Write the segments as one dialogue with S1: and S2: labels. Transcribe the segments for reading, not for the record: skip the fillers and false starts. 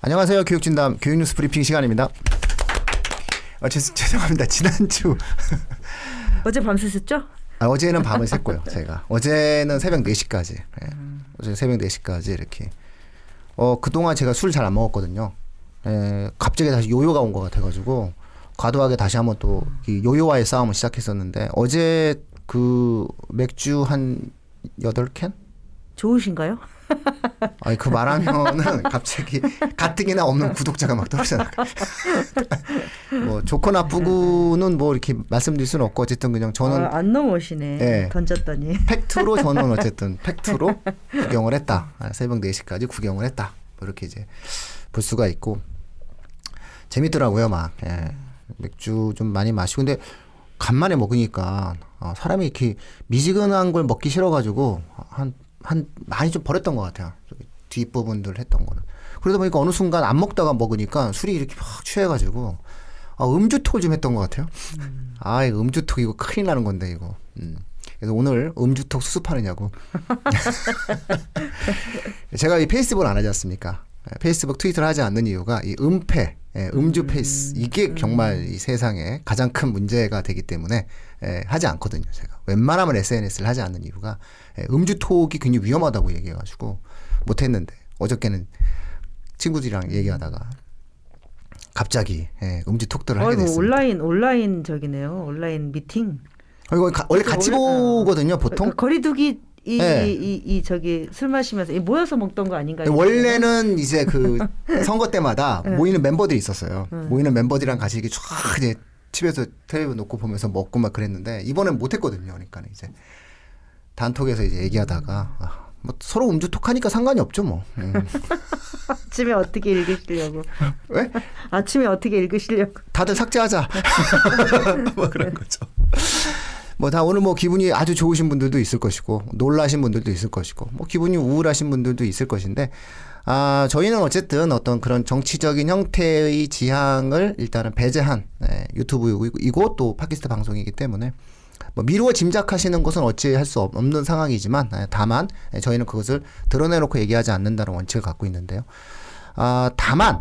S1: 안녕하세요. 교육진담 교육뉴스 브리핑 시간입니다. 죄송합니다. 지난주
S2: 어제 밤 새셨죠?
S1: 어제는 밤을 샜고요. 제가 어제는 새벽 4시까지 어제 새벽 4시까지 이렇게 그동안 제가 술 잘 안 먹었거든요. 갑자기 다시 요요가 온 것 같아가지고 과도하게 다시 한번 또 이 요요와의 싸움을 시작했었는데 어제 그 맥주 한 8캔?
S2: 좋으신가요?
S1: 아니 그 말하면은 갑자기 가뜩이나 없는 구독자가 막 떨어져 나가. 뭐 좋고 나쁘고는 뭐 이렇게 말씀드릴 수는 없고 어쨌든 그냥 저는
S2: 안 넘어오시네.
S1: 네.
S2: 던졌더니.
S1: 팩트로 저는 어쨌든 팩트로 구경을 했다. 새벽 4시까지 구경을 했다. 뭐 이렇게 이제 볼 수가 있고 재밌더라고요. 막 맥주 좀 많이 마시고 근데 간만에 먹으니까 사람이 이렇게 미지근한 걸 먹기 싫어가지고 한 많이 좀 버렸던 것 같아요. 뒷부분들 했던 거는. 그러다 보니까 어느 순간 안 먹다가 먹으니까 술이 이렇게 막 취해가지고 음주톡을 좀 했던 것 같아요. 이거 음주톡 이거 큰일 나는 건데 이거. 그래서 오늘 음주톡 수습하느냐고. 제가 이 페이스북을 안 하지 않습니까? 페이스북 트위터를 하지 않는 이유가 이 음패, 음주 페이스 이게 정말 이 세상에 가장 큰 문제가 되기 때문에 하지 않거든요. 제가 웬만하면 SNS를 하지 않는 이유가 음주 톡이 굉장히 위험하다고 얘기해가지고 못했는데 어저께는 친구들이랑 얘기하다가 갑자기 음주 톡들을 하게 됐습니다.
S2: 온라인 저기네요. 온라인 미팅.
S1: 이거 원래 같이 보거든요. 보통
S2: 거리두기 저기 술 마시면서 모여서 먹던 거 아닌가요?
S1: 원래는 이제 그 선거 때마다 모이는 멤버들이 있었어요. 모이는 멤버들이랑 같이 이렇게 쫙 이제 집에서 텔레비전 놓고 보면서 먹고 막 그랬는데 이번엔 못했거든요. 그러니까 이제 단톡에서 이제 얘기하다가 뭐 서로 음주톡 하니까 상관이 없죠 뭐.
S2: 아침에 어떻게 읽으시려고?
S1: 왜?
S2: 아침에 어떻게 읽으시려고?
S1: 다들 삭제하자. 뭐 그런 거죠. 뭐 다 오늘 뭐 기분이 아주 좋으신 분들도 있을 것이고 놀라신 분들도 있을 것이고 뭐 기분이 우울하신 분들도 있을 것인데 저희는 어쨌든 어떤 그런 정치적인 형태의 지향을 일단은 배제한 유튜브이고 또 팟캐스트 방송이기 때문에 뭐 미루어 짐작하시는 것은 어찌할 수 없는 상황이지만 다만 저희는 그것을 드러내놓고 얘기하지 않는다는 원칙을 갖고 있는데요. 다만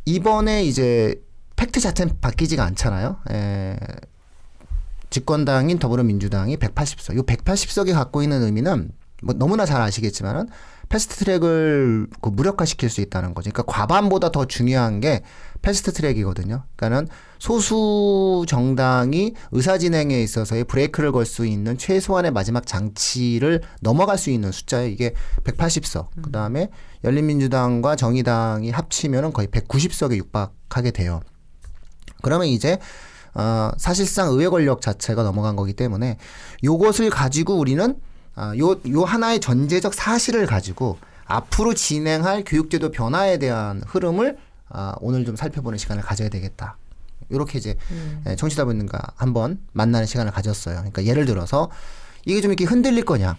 S1: 이번에 이제 팩트 자체는 바뀌지가 않잖아요. 집권당인 더불어민주당이 180석. 이 180석이 갖고 있는 의미는 뭐 너무나 잘 아시겠지만은 패스트트랙을 무력화시킬 수 있다는 거죠. 그러니까 과반보다 더 중요한 게 패스트트랙이거든요. 그러니까는 소수 정당이 의사진행에 있어서의 브레이크를 걸 수 있는 최소한의 마지막 장치를 넘어갈 수 있는 숫자에 이게 180석. 그 다음에 열린민주당과 정의당이 합치면은 거의 190석에 육박하게 돼요. 그러면 이제 사실상 의회 권력 자체가 넘어간 거기 때문에 요것을 가지고 우리는 요 하나의 전제적 사실을 가지고 앞으로 진행할 교육제도 변화에 대한 흐름을 오늘 좀 살펴보는 시간을 가져야 되겠다. 이렇게 이제 청취자분들과 한번 만나는 시간을 가졌어요. 그러니까 예를 들어서 이게 좀 이렇게 흔들릴 거냐,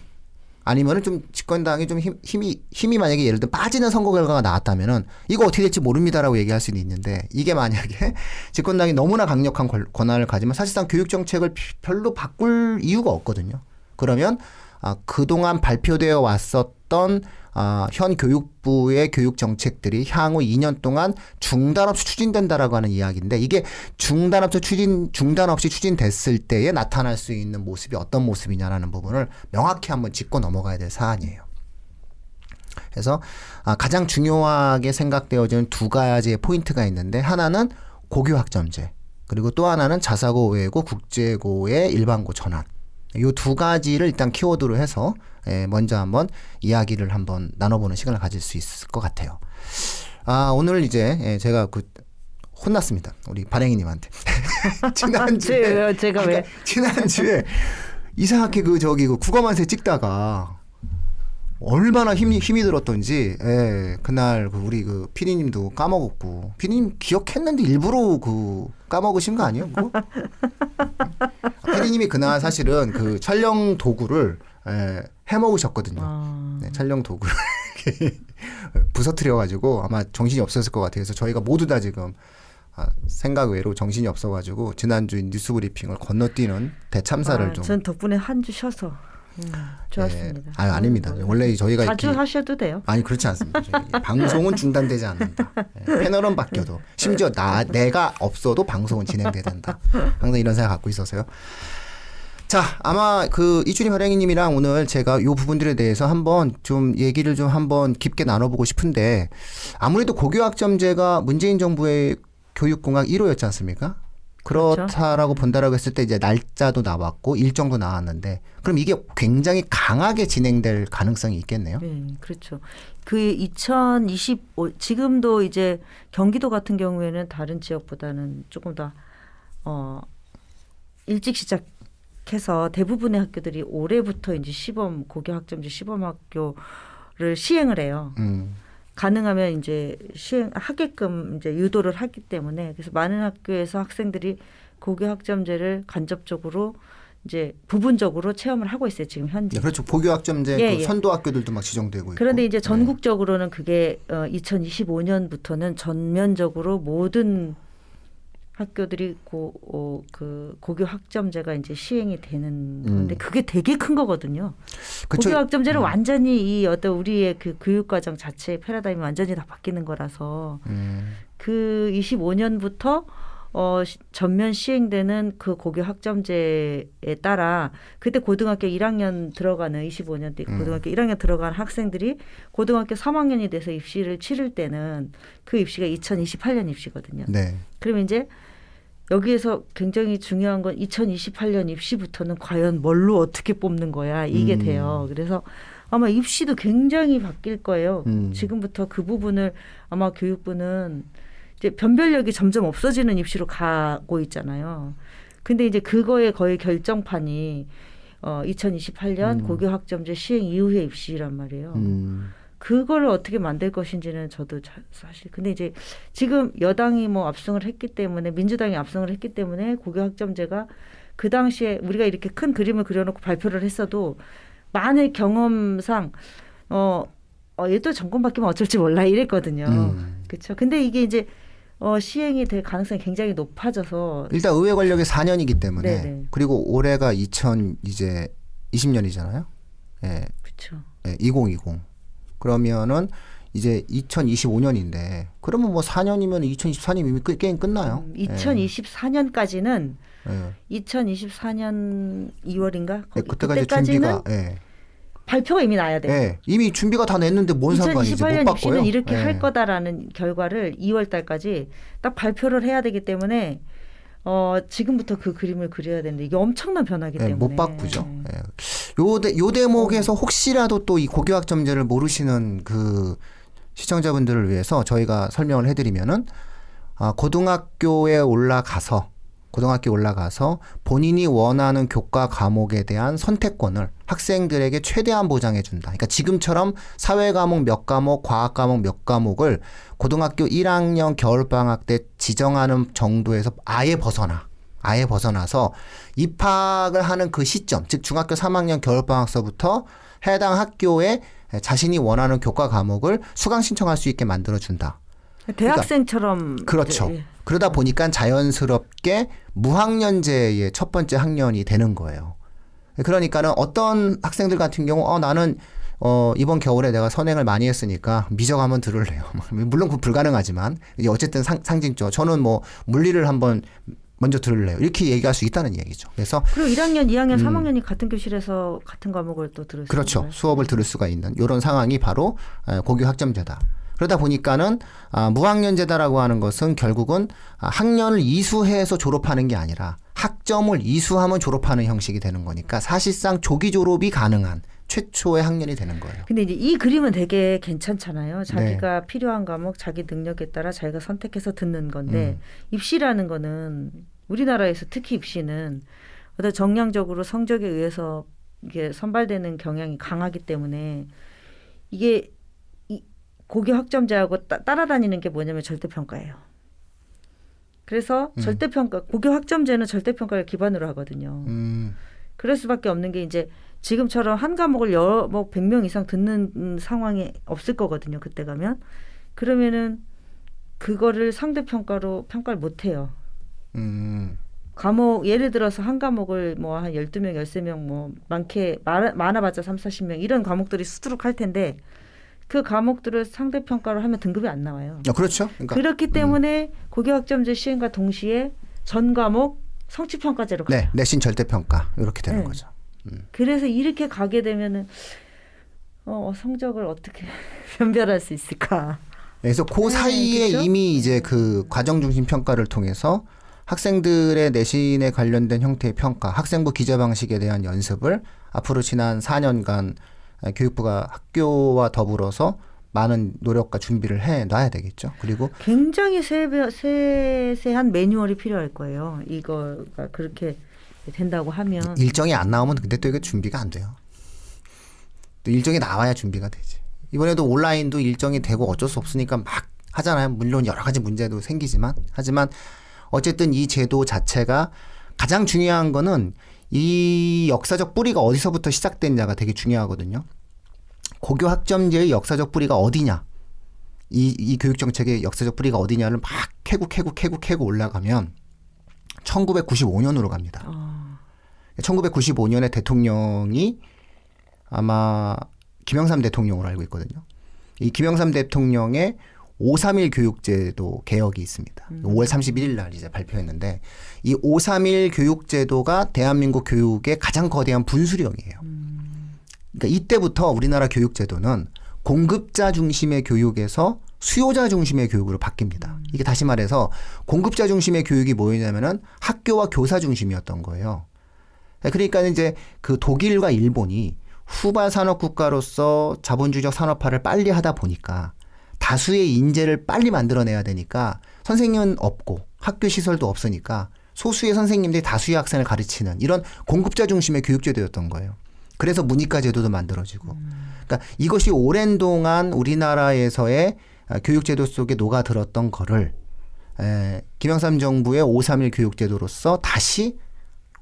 S1: 아니면은 좀 집권당이 좀 힘이 만약에 예를 들어 빠지는 선거 결과가 나왔다면은 이거 어떻게 될지 모릅니다라고 얘기할 수는 있는데 이게 만약에 집권당이 너무나 강력한 권한을 가지면 사실상 교육 정책을 별로 바꿀 이유가 없거든요. 그러면 그동안 발표되어 왔었던 현 교육부의 교육 정책들이 향후 2년 동안 중단 없이 추진된다라고 하는 이야기인데 이게 중단 없이 추진됐을 때에 나타날 수 있는 모습이 어떤 모습이냐라는 부분을 명확히 한번 짚고 넘어가야 될 사안이에요. 그래서 가장 중요하게 생각되어지는 두 가지의 포인트가 있는데 하나는 고교 학점제, 그리고 또 하나는 자사고 외고 국제고의 일반고 전환. 이 두 가지를 일단 키워드로 해서 먼저 한번 이야기를 한번 나눠보는 시간을 가질 수 있을 것 같아요. 오늘 이제 제가 혼났습니다. 우리 발행이님한테. 지난주에
S2: 제가 왜?
S1: 지난주에 이상하게 그 국어만세 찍다가 얼마나 힘이 들었던지 그날 우리 피디님도 까먹었고 피디님 기억했는데 일부러 까먹으신 거 아니에요? 피디님이 그날 사실은 그 촬영 도구를 해먹으셨거든요. 촬영 도구를 부서뜨려가지고 아마 정신이 없었을 것 같아요. 그래서 저희가 모두 다 지금 생각 외로 정신이 없어가지고 지난주 뉴스 브리핑을 건너뛰는 대참사를 좀.
S2: 전 덕분에 한 주 쉬어서. 좋았습니다.
S1: 예. 아닙니다. 원래 저희가
S2: 자주
S1: 이렇게
S2: 하셔도 돼요.
S1: 아니 그렇지 않습니다. 방송은 중단되지 않는다. 예. 패널은 바뀌어도 심지어 내가 없어도 방송은 진행돼야 된다. 항상 이런 생각 갖고 있어서요. 자, 아마 그 이준희 발행이님이랑 오늘 제가 요 부분들에 대해서 한번 좀 얘기를 좀 한번 깊게 나눠보고 싶은데 아무래도 고교학점제가 문재인 정부의 교육공약 1호였지 않습니까? 그렇다라고 본다라고 했을 때 이제 날짜도 나왔고 일정도 나왔는데 그럼 이게 굉장히 강하게 진행될 가능성이 있겠네요.
S2: 네, 그렇죠. 그 2025 지금도 이제 경기도 같은 경우에는 다른 지역보다는 조금 더 일찍 시작해서 대부분의 학교들이 올해부터 이제 시범 고교학점제 시범학교를 시행을 해요. 가능하면 이제 시행하게끔 이제 유도를 하기 때문에 그래서 많은 학교에서 학생들이 고교학점제를 간접적으로 이제 부분적으로 체험을 하고 있어요 지금 현재.
S1: 네, 그렇죠. 고교학점제
S2: 예,
S1: 그 선도 학교들도 막 지정되고 있고.
S2: 그런데 이제 전국적으로는 그게 2025년부터는 전면적으로 모든 학교들이 그 고교학점제가 이제 시행이 되는 건데 그게 되게 큰 거거든요.
S1: 그쵸.
S2: 고교학점제는 완전히 이 어떤 우리의 그 교육과정 자체의 패러다임이 완전히 다 바뀌는 거라서 그 25년부터 전면 시행되는 그 고교학점제에 따라 그때 고등학교 1학년 들어가는 25년 때 고등학교 1학년 들어간 학생들이 고등학교 3학년이 돼서 입시를 치를 때는 그 입시가 2028년 입시거든요.
S1: 네.
S2: 그러면 이제 여기에서 굉장히 중요한 건 2028년 입시부터는 과연 뭘로 어떻게 뽑는 거야 이게 돼요. 그래서 아마 입시도 굉장히 바뀔 거예요. 지금부터 그 부분을 아마 교육부는 이제 변별력이 점점 없어지는 입시로 가고 있잖아요. 근데 이제 그거의 거의 결정판이 2028년 고교학점제 시행 이후의 입시란 말이에요. 그걸 어떻게 만들 것인지는 저도 사실 근데 이제 지금 여당이 뭐 압승을 했기 때문에 민주당이 압승을 했기 때문에 고교학점제가 그 당시에 우리가 이렇게 큰 그림을 그려놓고 발표를 했어도 많은 경험상 얘도 정권 바뀌면 어쩔지 몰라 이랬거든요. 그렇죠. 근데 이게 이제 시행이 될 가능성이 굉장히 높아져서
S1: 일단 의회 권력이 4년이기 때문에
S2: 네네.
S1: 그리고 올해가 이제 2020년이잖아요. 예.
S2: 그렇죠.
S1: 예, 2020. 그러면은 이제 2025년인데 그러면 뭐 4년이면 2024년이면 게임 끝나요.
S2: 2024년까지는
S1: 예.
S2: 2024년 2월인가?
S1: 예, 그때까지 준비가
S2: 발표가 이미 나야 돼요.
S1: 예, 이미 준비가 다 됐는데 뭔 상관이지 못
S2: 2028년
S1: 바꿔요.
S2: 입시는 이렇게
S1: 예.
S2: 할 거다라는 결과를 2월 달까지 딱 발표를 해야 되기 때문에 지금부터 그 그림을 그려야 되는데 이게 엄청난 변화기 때문에
S1: 못 바꾸죠. 예. 요 대목에서 혹시라도 또 이 고교학점제를 모르시는 그 시청자분들을 위해서 저희가 설명을 해드리면은 고등학교에 올라가서 본인이 원하는 교과 과목에 대한 선택권을 학생들에게 최대한 보장해 준다. 그러니까 지금처럼 사회 과목 몇 과목, 과학 과목 몇 과목을 고등학교 1학년 겨울방학 때 지정하는 정도에서 아예 벗어나서 입학을 하는 그 시점, 즉 중학교 3학년 겨울방학서부터 해당 학교에 자신이 원하는 교과 과목을 수강 신청할 수 있게 만들어준다.
S2: 대학생처럼.
S1: 그렇죠.
S2: 예.
S1: 그러다 보니까 자연스럽게 무학년제의 첫 번째 학년이 되는 거예요. 그러니까는 어떤 학생들 같은 경우 나는 이번 겨울에 내가 선행을 많이 했으니까 미적 한번 들을래요. 물론 그 불가능하지만 이제 어쨌든 상징적. 저는 뭐 물리를 한번 먼저 들을래요. 이렇게 얘기할 수 있다는 얘기죠. 그래서
S2: 그리고 1학년, 2학년, 3학년이 같은 교실에서 같은 과목을 또 들을 수
S1: 그렇죠.
S2: 있어요.
S1: 수업을 들을 수가 있는 이런 상황이 바로 고교학점제다. 그러다 보니까는 무학년제다라고 하는 것은 결국은 학년을 이수해서 졸업하는 게 아니라 학점을 이수하면 졸업하는 형식이 되는 거니까 사실상 조기 졸업이 가능한 최초의 학년이 되는 거예요.
S2: 근데 이제 이 그림은 되게 괜찮잖아요. 자기가 필요한 과목, 자기 능력에 따라 자기가 선택해서 듣는 건데 입시라는 거는 우리나라에서 특히 입시는 어떤 정량적으로 성적에 의해서 이게 선발되는 경향이 강하기 때문에 이게 고교 학점제하고 따라다니는 게 뭐냐면 절대평가예요. 그래서 절대평가, 고교 학점제는 절대평가를 기반으로 하거든요. 그럴 수밖에 없는 게 이제 지금처럼 한 과목을 100명 이상 듣는 상황이 없을 거거든요. 그때 가면. 그러면은 그거를 상대평가로 평가를 못 해요. 과목 예를 들어서 한 과목을 뭐 한 12명, 13명 뭐 많아봤자 3, 40명 이런 과목들이 수두룩 할 텐데 그 과목들을 상대 평가로 하면 등급이 안 나와요.
S1: 그렇죠. 그러니까
S2: 그렇기 때문에 고교학점제 시행과 동시에 전 과목 성취 평가제로 가요.
S1: 네, 내신 절대 평가 이렇게 되는
S2: 네.
S1: 거죠.
S2: 그래서 이렇게 가게 되면은 성적을 어떻게 변별할 수 있을까?
S1: 그래서 그
S2: 네,
S1: 사이에
S2: 그렇죠?
S1: 이미 이제 그 과정 중심 평가를 통해서 학생들의 내신에 관련된 형태의 평가, 학생부 기재 방식에 대한 연습을 앞으로 지난 4년간 교육부가 학교와 더불어서 많은 노력과 준비를 해 놔야 되겠죠. 그리고
S2: 굉장히 세세한 매뉴얼이 필요할 거예요. 이거가 그렇게 된다고 하면
S1: 일정이 안 나오면 근데 또 이게 준비가 안 돼요. 또 일정이 나와야 준비가 되지. 이번에도 온라인도 일정이 되고 어쩔 수 없으니까 막 하잖아요. 물론 여러 가지 문제도 생기지만 하지만 어쨌든 이 제도 자체가 가장 중요한 거는 이 역사적 뿌리가 어디서부터 시작됐냐가 되게 중요하거든요. 고교 학점제의 역사적 뿌리가 어디냐. 이 교육 정책의 역사적 뿌리가 어디냐를 막 캐고 올라가면 1995년으로 갑니다. 1995년에 대통령이 아마 김영삼 대통령으로 알고 있거든요. 이 김영삼 대통령의 531 교육제도 개혁이 있습니다. 5월 31일 날 이제 발표했는데 이 531 교육제도가 대한민국 교육의 가장 거대한 분수령이에요. 그러니까 이때부터 우리나라 교육제도는 공급자 중심의 교육에서 수요자 중심의 교육으로 바뀝니다. 이게 다시 말해서 공급자 중심의 교육이 뭐였냐면은 학교와 교사 중심이었던 거예요. 그러니까 이제 그 독일과 일본이 후발 산업 국가로서 자본주의적 산업화를 빨리 하다 보니까 다수의 인재를 빨리 만들어내야 되니까 선생님은 없고 학교 시설도 없으니까 소수의 선생님들이 다수의 학생을 가르치는 이런 공급자 중심의 교육제도였던 거예요. 그래서 문이과 제도도 만들어지고. 그러니까 이것이 오랜 동안 우리나라에서의 교육제도 속에 녹아들었던 거를 김영삼 정부의 531 교육제도로서 다시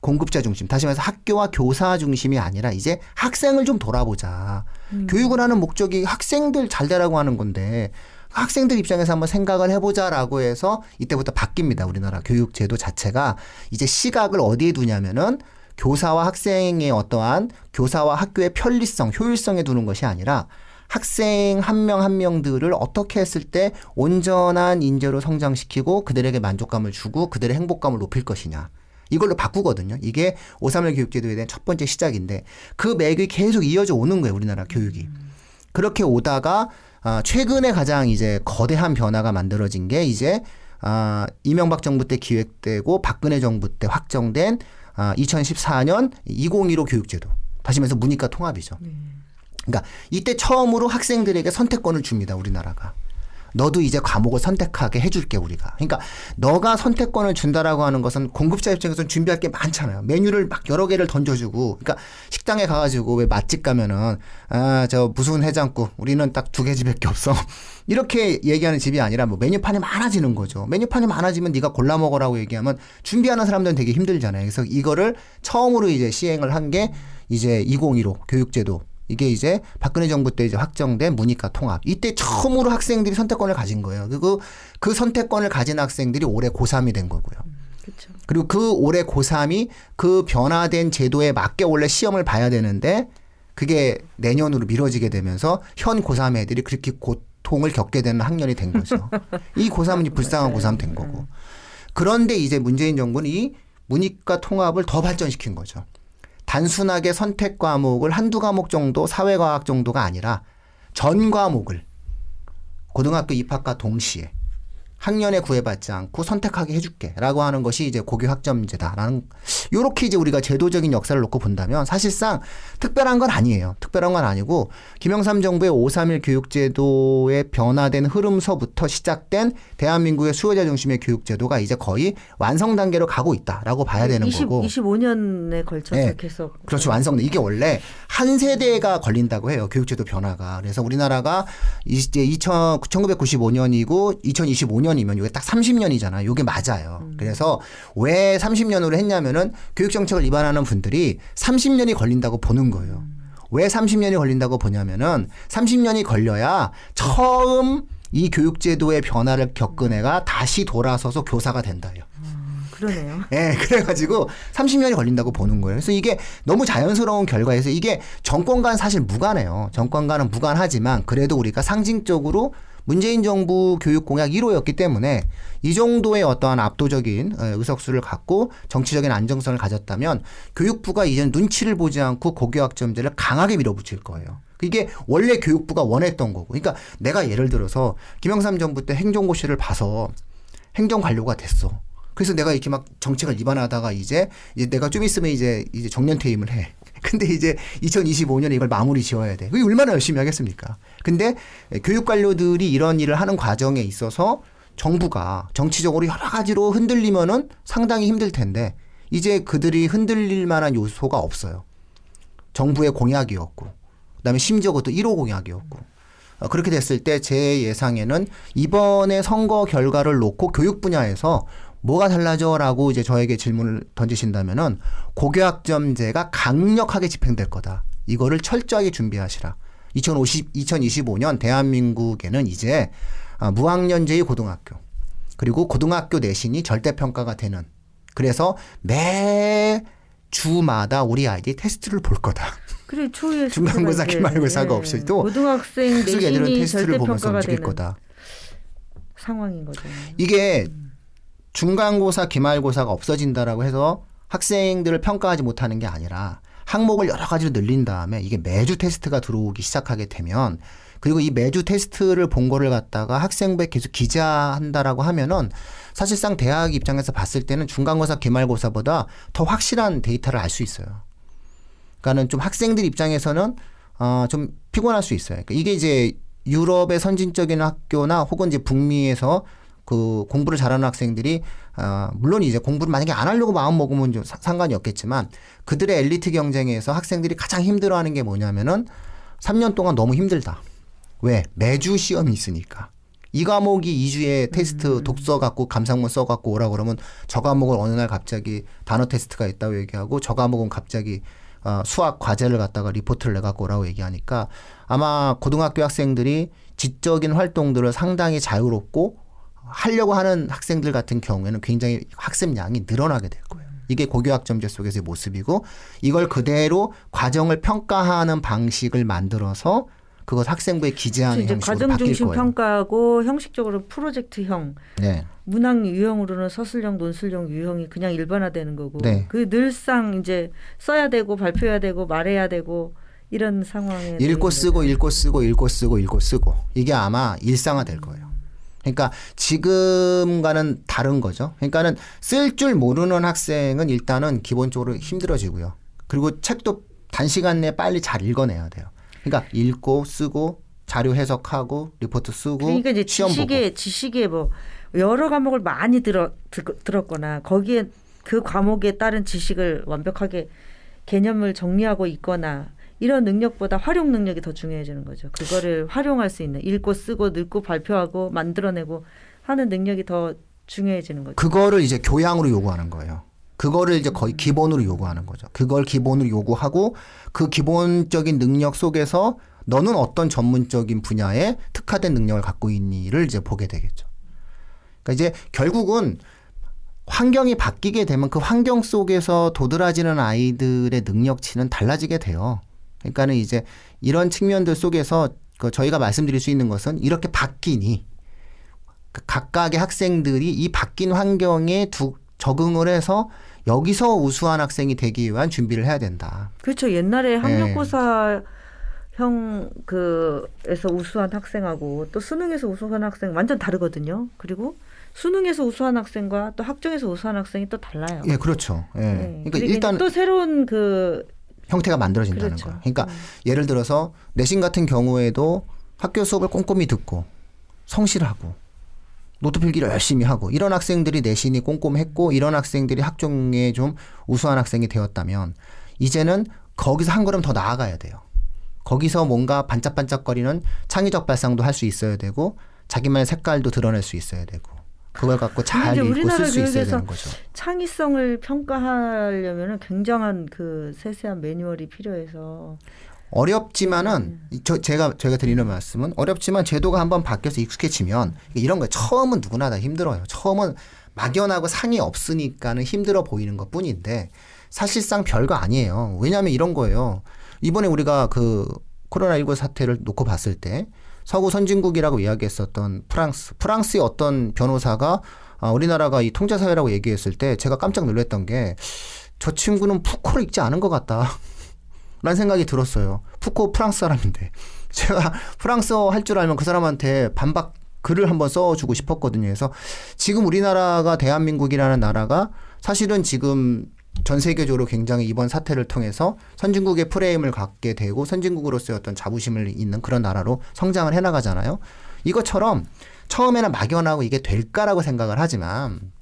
S1: 공급자 중심, 다시 말해서 학교와 교사 중심이 아니라 이제 학생을 좀 돌아보자. 교육을 하는 목적이 학생들 잘 되라고 하는 건데 학생들 입장에서 한번 생각을 해보자라고 해서 이때부터 바뀝니다. 우리나라 교육제도 자체가 이제 시각을 어디에 두냐면은 교사와 학생의 어떠한 교사와 학교의 편리성, 효율성에 두는 것이 아니라 학생 한 명 한 명들을 어떻게 했을 때 온전한 인재로 성장시키고 그들에게 만족감을 주고 그들의 행복감을 높일 것이냐. 이걸로 바꾸거든요. 이게 531 교육제도에 대한 첫 번째 시작인데 그 맥이 계속 이어져 오는 거예요. 우리나라 교육이. 그렇게 오다가 최근에 가장 이제 거대한 변화가 만들어진 게 이제 이명박 정부 때 기획되고 박근혜 정부 때 확정된 2014년 2015 교육제도. 다시 말해서 문이과 통합이죠. 그러니까 이때 처음으로 학생들에게 선택권을 줍니다. 우리나라가. 너도 이제 과목을 선택하게 해줄게 우리가. 그러니까 너가 선택권을 준다라고 하는 것은 공급자 입장에서는 준비할 게 많잖아요. 메뉴를 막 여러 개를 던져주고. 그러니까 식당에 가가지고 왜 맛집 가면은 저 무슨 해장국 우리는 딱 2개 집밖에 없어. 이렇게 얘기하는 집이 아니라 뭐 메뉴판이 많아지는 거죠. 메뉴판이 많아지면 네가 골라 먹으라고 얘기하면 준비하는 사람들은 되게 힘들잖아요. 그래서 이거를 처음으로 이제 시행을 한 게 이제 2015 교육제도. 이게 이제 박근혜 정부 때 이제 확정된 문이과 통합. 이때 처음으로 학생들이 선택권을 가진 거예요. 그리고 그 선택권을 가진 학생들이 올해 고3이 된 거고요.
S2: 그렇죠.
S1: 그리고 그 올해 고3이 그 변화된 제도에 맞게 원래 시험을 봐야 되는데 그게 내년으로 미뤄지게 되면서 현 고3 애들이 그렇게 고통을 겪게 되는 학년이 된 거죠. 이 고3은 불쌍한 고3 된 거고. 그런데 이제 문재인 정부는 이 문이과 통합을 더 발전시킨 거죠. 단순하게 선택 과목을 한두 과목 정도 사회과학 정도가 아니라 전 과목을 고등학교 입학과 동시에 학년에 구애받지 않고 선택하게 해줄게 라고 하는 것이 이제 고교 학점제다라는 요렇게 이제 우리가 제도적인 역사를 놓고 본다면 사실상 특별한 건 아니에요. 특별한 건 아니고 김영삼 정부의 531 교육제도의 변화된 흐름서부터 시작된 대한민국의 수요자 중심의 교육제도가 이제 거의 완성 단계로 가고 있다라고 봐야 되는 거고
S2: 25년에 걸쳐서
S1: 네.
S2: 계속
S1: 그렇죠. 완성돼. 이게 원래 한 세대가 걸린다고 해요. 교육제도 변화가. 그래서 우리나라가 이제 1995년이고 2025년이면 이게 딱 30년이잖아요. 이게 맞아요. 그래서 왜 30년으로 했냐면은 교육정책을 위반하는 분들이 30년이 걸린다고 보는 거예요. 왜 30년이 걸린다고 보냐면은 30년이 걸려야 처음 이 교육제도의 변화를 겪은 애가 다시 돌아서서 교사가 된다요.
S2: 그러네요.
S1: 예, 그래가지고 30년이 걸린다고 보는 거예요. 그래서 이게 너무 자연스러운 결과에서 이게 정권과는 사실 무관해요. 정권과는 무관하지만 그래도 우리가 상징적으로 문재인 정부 교육 공약 1호였기 때문에 이 정도의 어떠한 압도적인 의석수를 갖고 정치적인 안정성을 가졌다면 교육부가 이제 눈치를 보지 않고 고교학점제를 강하게 밀어붙일 거예요. 이게 원래 교육부가 원했던 거고. 그러니까 내가 예를 들어서 김영삼 정부 때 행정고시를 봐서 행정관료가 됐어. 그래서 내가 이렇게 막 정책을 입안하다가 이제 내가 좀 있으면 이제 정년퇴임을 해. 근데 이제 2025년에 이걸 마무리 지어야 돼. 그게 얼마나 열심히 하겠습니까? 근데 교육관료들이 이런 일을 하는 과정에 있어서 정부가 정치적으로 여러 가지로 흔들리면은 상당히 힘들 텐데 이제 그들이 흔들릴 만한 요소가 없어요. 정부의 공약이었고 그다음에 심지어 그것도 1호 공약이었고 그렇게 됐을 때 제 예상에는 이번에 선거 결과를 놓고 교육 분야에서 뭐가 달라져라고 이제 저에게 질문을 던지신다면은 고교학점제가 강력하게 집행될 거다. 이거를 철저하게 준비하시라. 2025년 대한민국에는 이제 무학년제의 고등학교 그리고 고등학교 내신이 절대평가가 되는 그래서 매 주마다 우리 아이들이 테스트를 볼 거다.
S2: 그래 초유의
S1: 중간고사, 기말고사가 없어도
S2: 고등학생
S1: 계속 애들은
S2: 내신이
S1: 테스트를 보면서
S2: 절대평가가
S1: 움직일
S2: 되는
S1: 거다.
S2: 상황인 거죠.
S1: 이게 중간고사, 기말고사가 없어진다라고 해서 학생들을 평가하지 못하는 게 아니라 항목을 여러 가지로 늘린 다음에 이게 매주 테스트가 들어오기 시작하게 되면 그리고 이 매주 테스트를 본 거를 갖다가 학생부에 계속 기재한다라고 하면은 사실상 대학 입장에서 봤을 때는 중간고사, 기말고사보다 더 확실한 데이터를 알 수 있어요. 그러니까는 좀 학생들 입장에서는 좀 피곤할 수 있어요. 그러니까 이게 이제 유럽의 선진적인 학교나 혹은 이제 북미에서 그 공부를 잘하는 학생들이 물론 이제 공부를 만약에 안 하려고 마음 먹으면 좀 상관이 없겠지만 그들의 엘리트 경쟁에서 학생들이 가장 힘들어하는 게 뭐냐면은 3년 동안 너무 힘들다. 왜? 매주 시험이 있으니까. 이 과목이 2주에 테스트 독서 갖고 감상문 써 갖고 오라 그러면 저 과목은 어느 날 갑자기 단어 테스트가 있다고 얘기하고 저 과목은 갑자기 수학 과제를 갖다가 리포트를 내갖고 오라고 얘기하니까 아마 고등학교 학생들이 지적인 활동들을 상당히 자유롭고 하려고 하는 학생들 같은 경우에는 굉장히 학습량이 늘어나게 될 거예요. 이게 고교학점제 속에서의 모습이고 이걸 그대로 과정을 평가하는 방식을 만들어서 그것 학생부에 기재하는 형식으로
S2: 과정
S1: 바뀔
S2: 중심
S1: 거예요.
S2: 평가하고 형식적으로 프로젝트형,
S1: 네.
S2: 문학 유형으로는 서술형, 논술형 유형이 그냥 일반화되는 거고
S1: 네.
S2: 그 늘상 이제 써야 되고 발표해야 되고 말해야 되고 이런 상황에
S1: 읽고 쓰고 읽고 쓰고 읽고 쓰고 읽고 쓰고 이게 아마 일상화될 거예요. 그러니까 지금과는 다른 거죠. 그러니까는 쓸 줄 모르는 학생은 일단은 기본적으로 힘들어지고요. 그리고 책도 단시간 내에 빨리 잘 읽어내야 돼요. 그러니까 읽고 쓰고 자료 해석하고 리포트 쓰고
S2: 그러니까 이제
S1: 시험
S2: 지식에 뭐 여러 과목을 많이 들었거나 거기에 그 과목에 따른 지식을 완벽하게 개념을 정리하고 있거나 이런 능력보다 활용 능력이 더 중요해지는 거죠. 그거를 활용할 수 있는 읽고 쓰고 늙고 발표하고 만들어내고 하는 능력이 더 중요해지는 거죠.
S1: 그거를 이제 교양으로 요구하는 거예요. 그거를 이제 거의 기본으로 요구하는 거죠. 그걸 기본으로 요구하고 그 기본적인 능력 속에서 너는 어떤 전문적인 분야에 특화된 능력을 갖고 있니를 이제 보게 되겠죠. 그러니까 이제 결국은 환경이 바뀌게 되면 그 환경 속에서 도드라지는 아이들의 능력치는 달라지게 돼요. 그러니까는 이제 이런 측면들 속에서 저희가 말씀드릴 수 있는 것은 이렇게 바뀌니 각각의 학생들이 이 바뀐 환경에 적응을 해서 여기서 우수한 학생이 되기 위한 준비를 해야 된다.
S2: 그렇죠. 옛날에 학력고사 에서 우수한 학생하고 또 수능에서 우수한 학생 완전 다르거든요. 그리고 수능에서 우수한 학생과 또 학종에서 우수한 학생이 또 달라요.
S1: 예, 그렇죠. 예.
S2: 네.
S1: 그러니까 일단
S2: 또 새로운
S1: 형태가 만들어진다는
S2: 그렇죠.
S1: 거예요. 그러니까 예를 들어서 내신 같은 경우에도 학교 수업을 꼼꼼히 듣고 성실하고 노트 필기를 열심히 하고 이런 학생들이 내신이 꼼꼼했고 이런 학생들이 학종에 좀 우수한 학생이 되었다면 이제는 거기서 한 걸음 더 나아가야 돼요. 거기서 뭔가 반짝반짝거리는 창의적 발상도 할 수 있어야 되고 자기만의 색깔도 드러낼 수 있어야 되고 그걸 갖고 잘 읽고 쓸 수 있어야 되는 거죠.
S2: 창의성을 평가하려면 굉장한 그 세세한 매뉴얼이 필요해서
S1: 어렵지만은 제가 드리는 말씀은 어렵지만 제도가 한번 바뀌어서 익숙해지면 이런 거예요. 처음은 누구나 다 힘들어요. 처음은 막연하고 상이 없으니까는 힘들어 보이는 것 뿐인데 사실상 별거 아니에요. 왜냐하면 이런 거예요. 이번에 우리가 그 코로나19 사태를 놓고 봤을 때 서구 선진국이라고 이야기했었던 프랑스의 어떤 변호사가 우리나라가 이 통제사회라고 얘기했을 때 제가 깜짝 놀랐던 게 저 친구는 푸코를 읽지 않은 것 같다. 라는 생각이 들었어요. 푸코 프랑스 사람인데. 제가 프랑스어 할 줄 알면 그 사람한테 반박 글을 한번 써주고 싶었거든요. 그래서 지금 우리나라가 대한민국이라는 나라가 사실은 지금 전 세계적으로 굉장히 이번 사태를 통해서 선진국의 프레임을 갖게 되고 선진국으로서의 어떤 자부심을 있는 그런 나라로 성장을 해나가잖아요. 이것처럼 처음에는 막연하고 이게 될까라고 생각을 하지만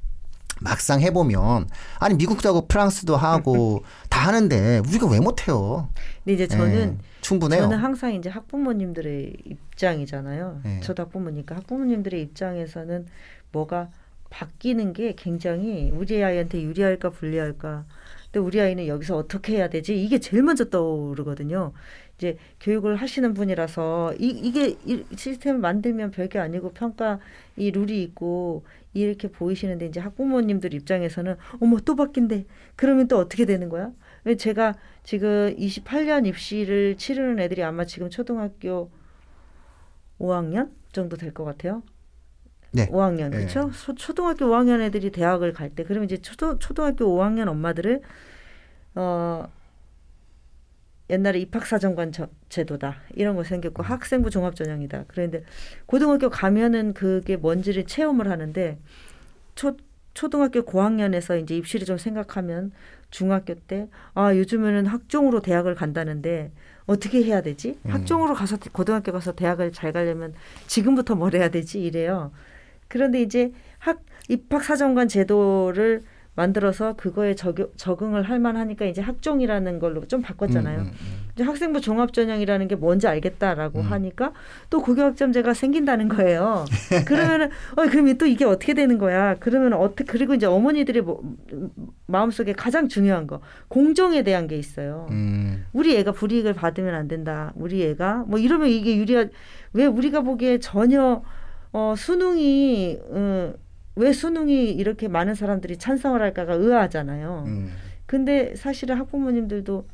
S1: 막상 해보면 아니 미국도 하고 프랑스도 하고 다 하는데 우리가 왜 못해요?
S2: 근데 이제 저는
S1: 충분해요.
S2: 저는 항상 이제 학부모님들의 입장이잖아요.
S1: 네.
S2: 저도 학부모니까 학부모님들의 입장에서는 뭐가 바뀌는 게 굉장히 우리 아이한테 유리할까 불리할까. 근데 우리 아이는 여기서 어떻게 해야 되지? 이게 제일 먼저 떠오르거든요. 이제 교육을 하시는 분이라서 이게 이 시스템을 만들면 별게 아니고 평가 이 룰이 있고 이렇게 보이시는데 이제 학부모님들 입장에서는 어머 또 바뀐대. 그러면 또 어떻게 되는 거야? 왜 제가 지금 28년 입시를 치르는 애들이 아마 지금 초등학교 5학년 정도 될 것 같아요.
S1: 네.
S2: 5학년 그렇죠? 초등학교 5학년 애들이 대학을 갈 때 그러면 이제 초등학교 5학년 엄마들을 옛날에 입학사정관 제도다 이런 거 생겼고 학생부 종합전형이다. 그런데 고등학교 가면은 그게 뭔지를 체험을 하는데 초등학교 고학년에서 이제 입시를 좀 생각하면 중학교 때 요즘에는 학종으로 대학을 간다는데 어떻게 해야 되지? 학종으로 가서 고등학교 가서 대학을 잘 가려면 지금부터 뭘 해야 되지? 이래요. 그런데 이제 입학사정관 제도를 만들어서 그거에 적응을 할 만하니까 이제 학종이라는 걸로 좀 바꿨잖아요. 이제 학생부 종합전형이라는 게 뭔지 알겠다라고 하니까 또 고교학점제가 생긴다는 거예요. 그러면은 그러면 또 이게 어떻게 되는 거야? 그러면 그리고 이제 어머니들의 마음속에 가장 중요한 거 공정에 대한 게 있어요. 우리 애가 불이익을 받으면 안 된다. 우리 애가 뭐 이러면 이게 왜 우리가 보기에 전혀 수능이 왜 수능이 이렇게 많은 사람들이 찬성을 할까가 의아하잖아요. 근데 사실은 학부모님들도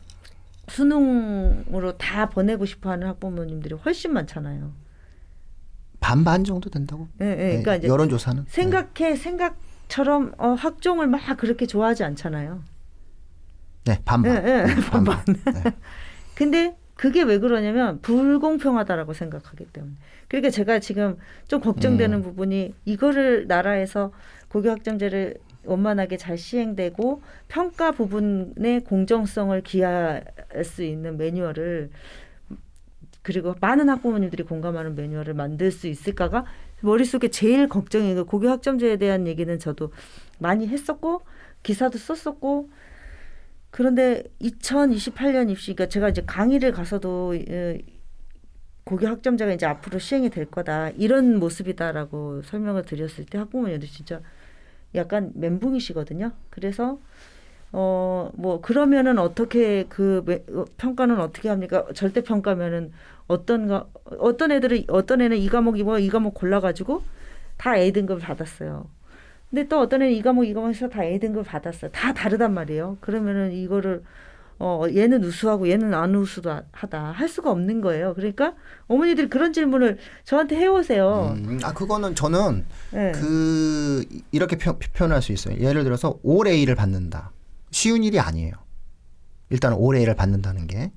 S2: 수능으로 다 보내고 싶어하는 학부모님들이 훨씬 많잖아요.
S1: 반반 정도 된다고?
S2: 네, 그러니까 이제
S1: 여론조사는
S2: 생각처럼 학종을 막 그렇게 좋아하지 않잖아요.
S1: 네, 반반.
S2: 반반. 네. 근데 그게 왜 그러냐면 불공평하다라고 생각하기 때문에. 그러니까 제가 지금 좀 걱정되는 부분이 이거를 나라에서 고교학점제를 원만하게 잘 시행되고 평가 부분의 공정성을 기할 수 있는 매뉴얼을 그리고 많은 학부모님들이 공감하는 매뉴얼을 만들 수 있을까가 머릿속에 제일 걱정이에요. 고교학점제에 대한 얘기는 저도 많이 했었고 기사도 썼었고 그런데 2028년 입시, 그러니까 제가 이제 강의를 가서도 고교학점제가 이제 앞으로 시행이 될 거다 이런 모습이다라고 설명을 드렸을 때 학부모님들 진짜 약간 멘붕이시거든요. 그래서 뭐 그러면은 어떻게 평가는 어떻게 합니까? 절대 평가면은 어떤 애는 이 과목 골라가지고 다 A등급을 받았어요. 근데 또 어떤 애는 이 과목에서 다 A등급을 받았어요. 다 다르단 말이에요. 그러면은 이거를 얘는 우수하고 얘는 안 우수하다 할 수가 없는 거예요. 그러니까 어머니들이 그런 질문을 저한테 해오세요.
S1: 그거는 저는 이렇게 표현할 수 있어요. 예를 들어서 올 A를 받는다. 쉬운 일이 아니에요. 일단 올 A를 받는다는 게.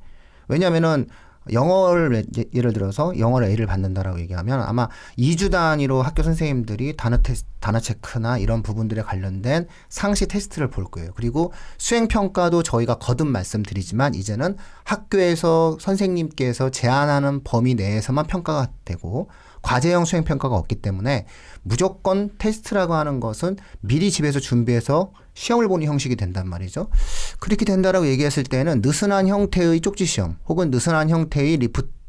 S1: 왜냐하면은 영어를 예를 들어서 영어를 A를 받는다라고 얘기하면 아마 2주 단위로 학교 선생님들이 단어 체크나 이런 부분들에 관련된 상시 테스트를 볼 거예요. 그리고 수행 평가도 저희가 거듭 말씀드리지만 이제는 학교에서 선생님께서 제안하는 범위 내에서만 평가가 되고 과제형 수행 평가가 없기 때문에 무조건 테스트라고 하는 것은 미리 집에서 준비해서 시험을 보는 형식이 된단 말이죠. 그렇게 된다라고 얘기했을 때는 느슨한 형태의 쪽지 시험 혹은 느슨한 형태의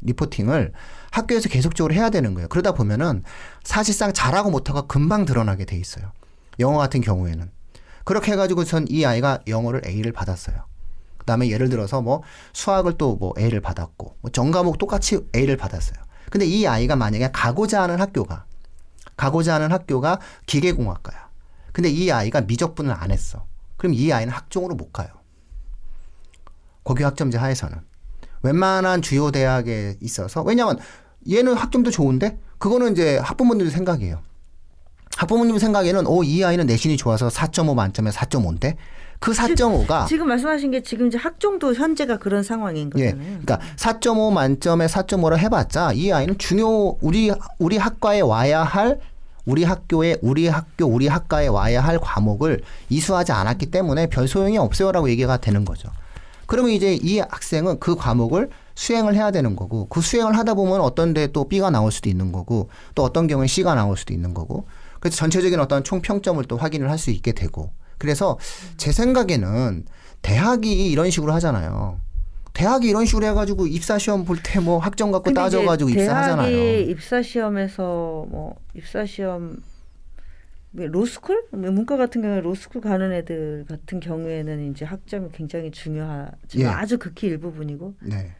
S1: 리포팅을 학교에서 계속적으로 해야 되는 거예요. 그러다 보면은 사실상 잘하고 못하고 금방 드러나게 돼 있어요. 영어 같은 경우에는. 그렇게 해가지고 전 이 아이가 영어를 A를 받았어요. 그 다음에 예를 들어서 뭐 수학을 또 뭐 A를 받았고 뭐 전과목 똑같이 A를 받았어요. 근데 이 아이가 만약에 가고자 하는 학교가 기계공학과야. 근데 이 아이가 미적분을 안 했어. 그럼 이 아이는 학종으로 못 가요. 고교 학점제 하에서는. 웬만한 주요 대학에 있어서. 왜냐하면 얘는 학점도 좋은데 그거는 이제 학부모님 생각이에요. 학부모님 생각에는 이 아이는 내신이 좋아서 4.5 만점에 4.5인데 그 4.5가
S2: 지금 말씀하신 게 지금 이제 학종도 현재가 그런 상황인 거잖아요.
S1: 그러니까 4.5 만점에 4.5를 해봤자 이 아이는 우리 학과에 와야 할 우리 학과에 와야 할 과목을 이수하지 않았기 때문에 별 소용이 없어요라고 얘기가 되는 거죠. 그러면 이제 이 학생은 그 과목을 수행을 해야 되는 거고 그 수행을 하다 보면 어떤 데 또 B가 나올 수도 있는 거고 또 어떤 경우에 C가 나올 수도 있는 거고 그래서 전체적인 어떤 총평점을 또 확인을 할 수 있게 되고 그래서 제 생각에는 대학이 이런 식으로 하잖아요. 대학이 이런 식으로 해가지고 입사시험 볼 때 뭐 학점 갖고 따져가지고 입사하잖아요.
S2: 대학의 입사시험에서 뭐 입사시험 로스쿨? 문과 같은 경우에 로스쿨 가는 애들 같은 경우에는 이제 학점이 굉장히 중요하지만 아주 극히 일부분이고
S1: 네.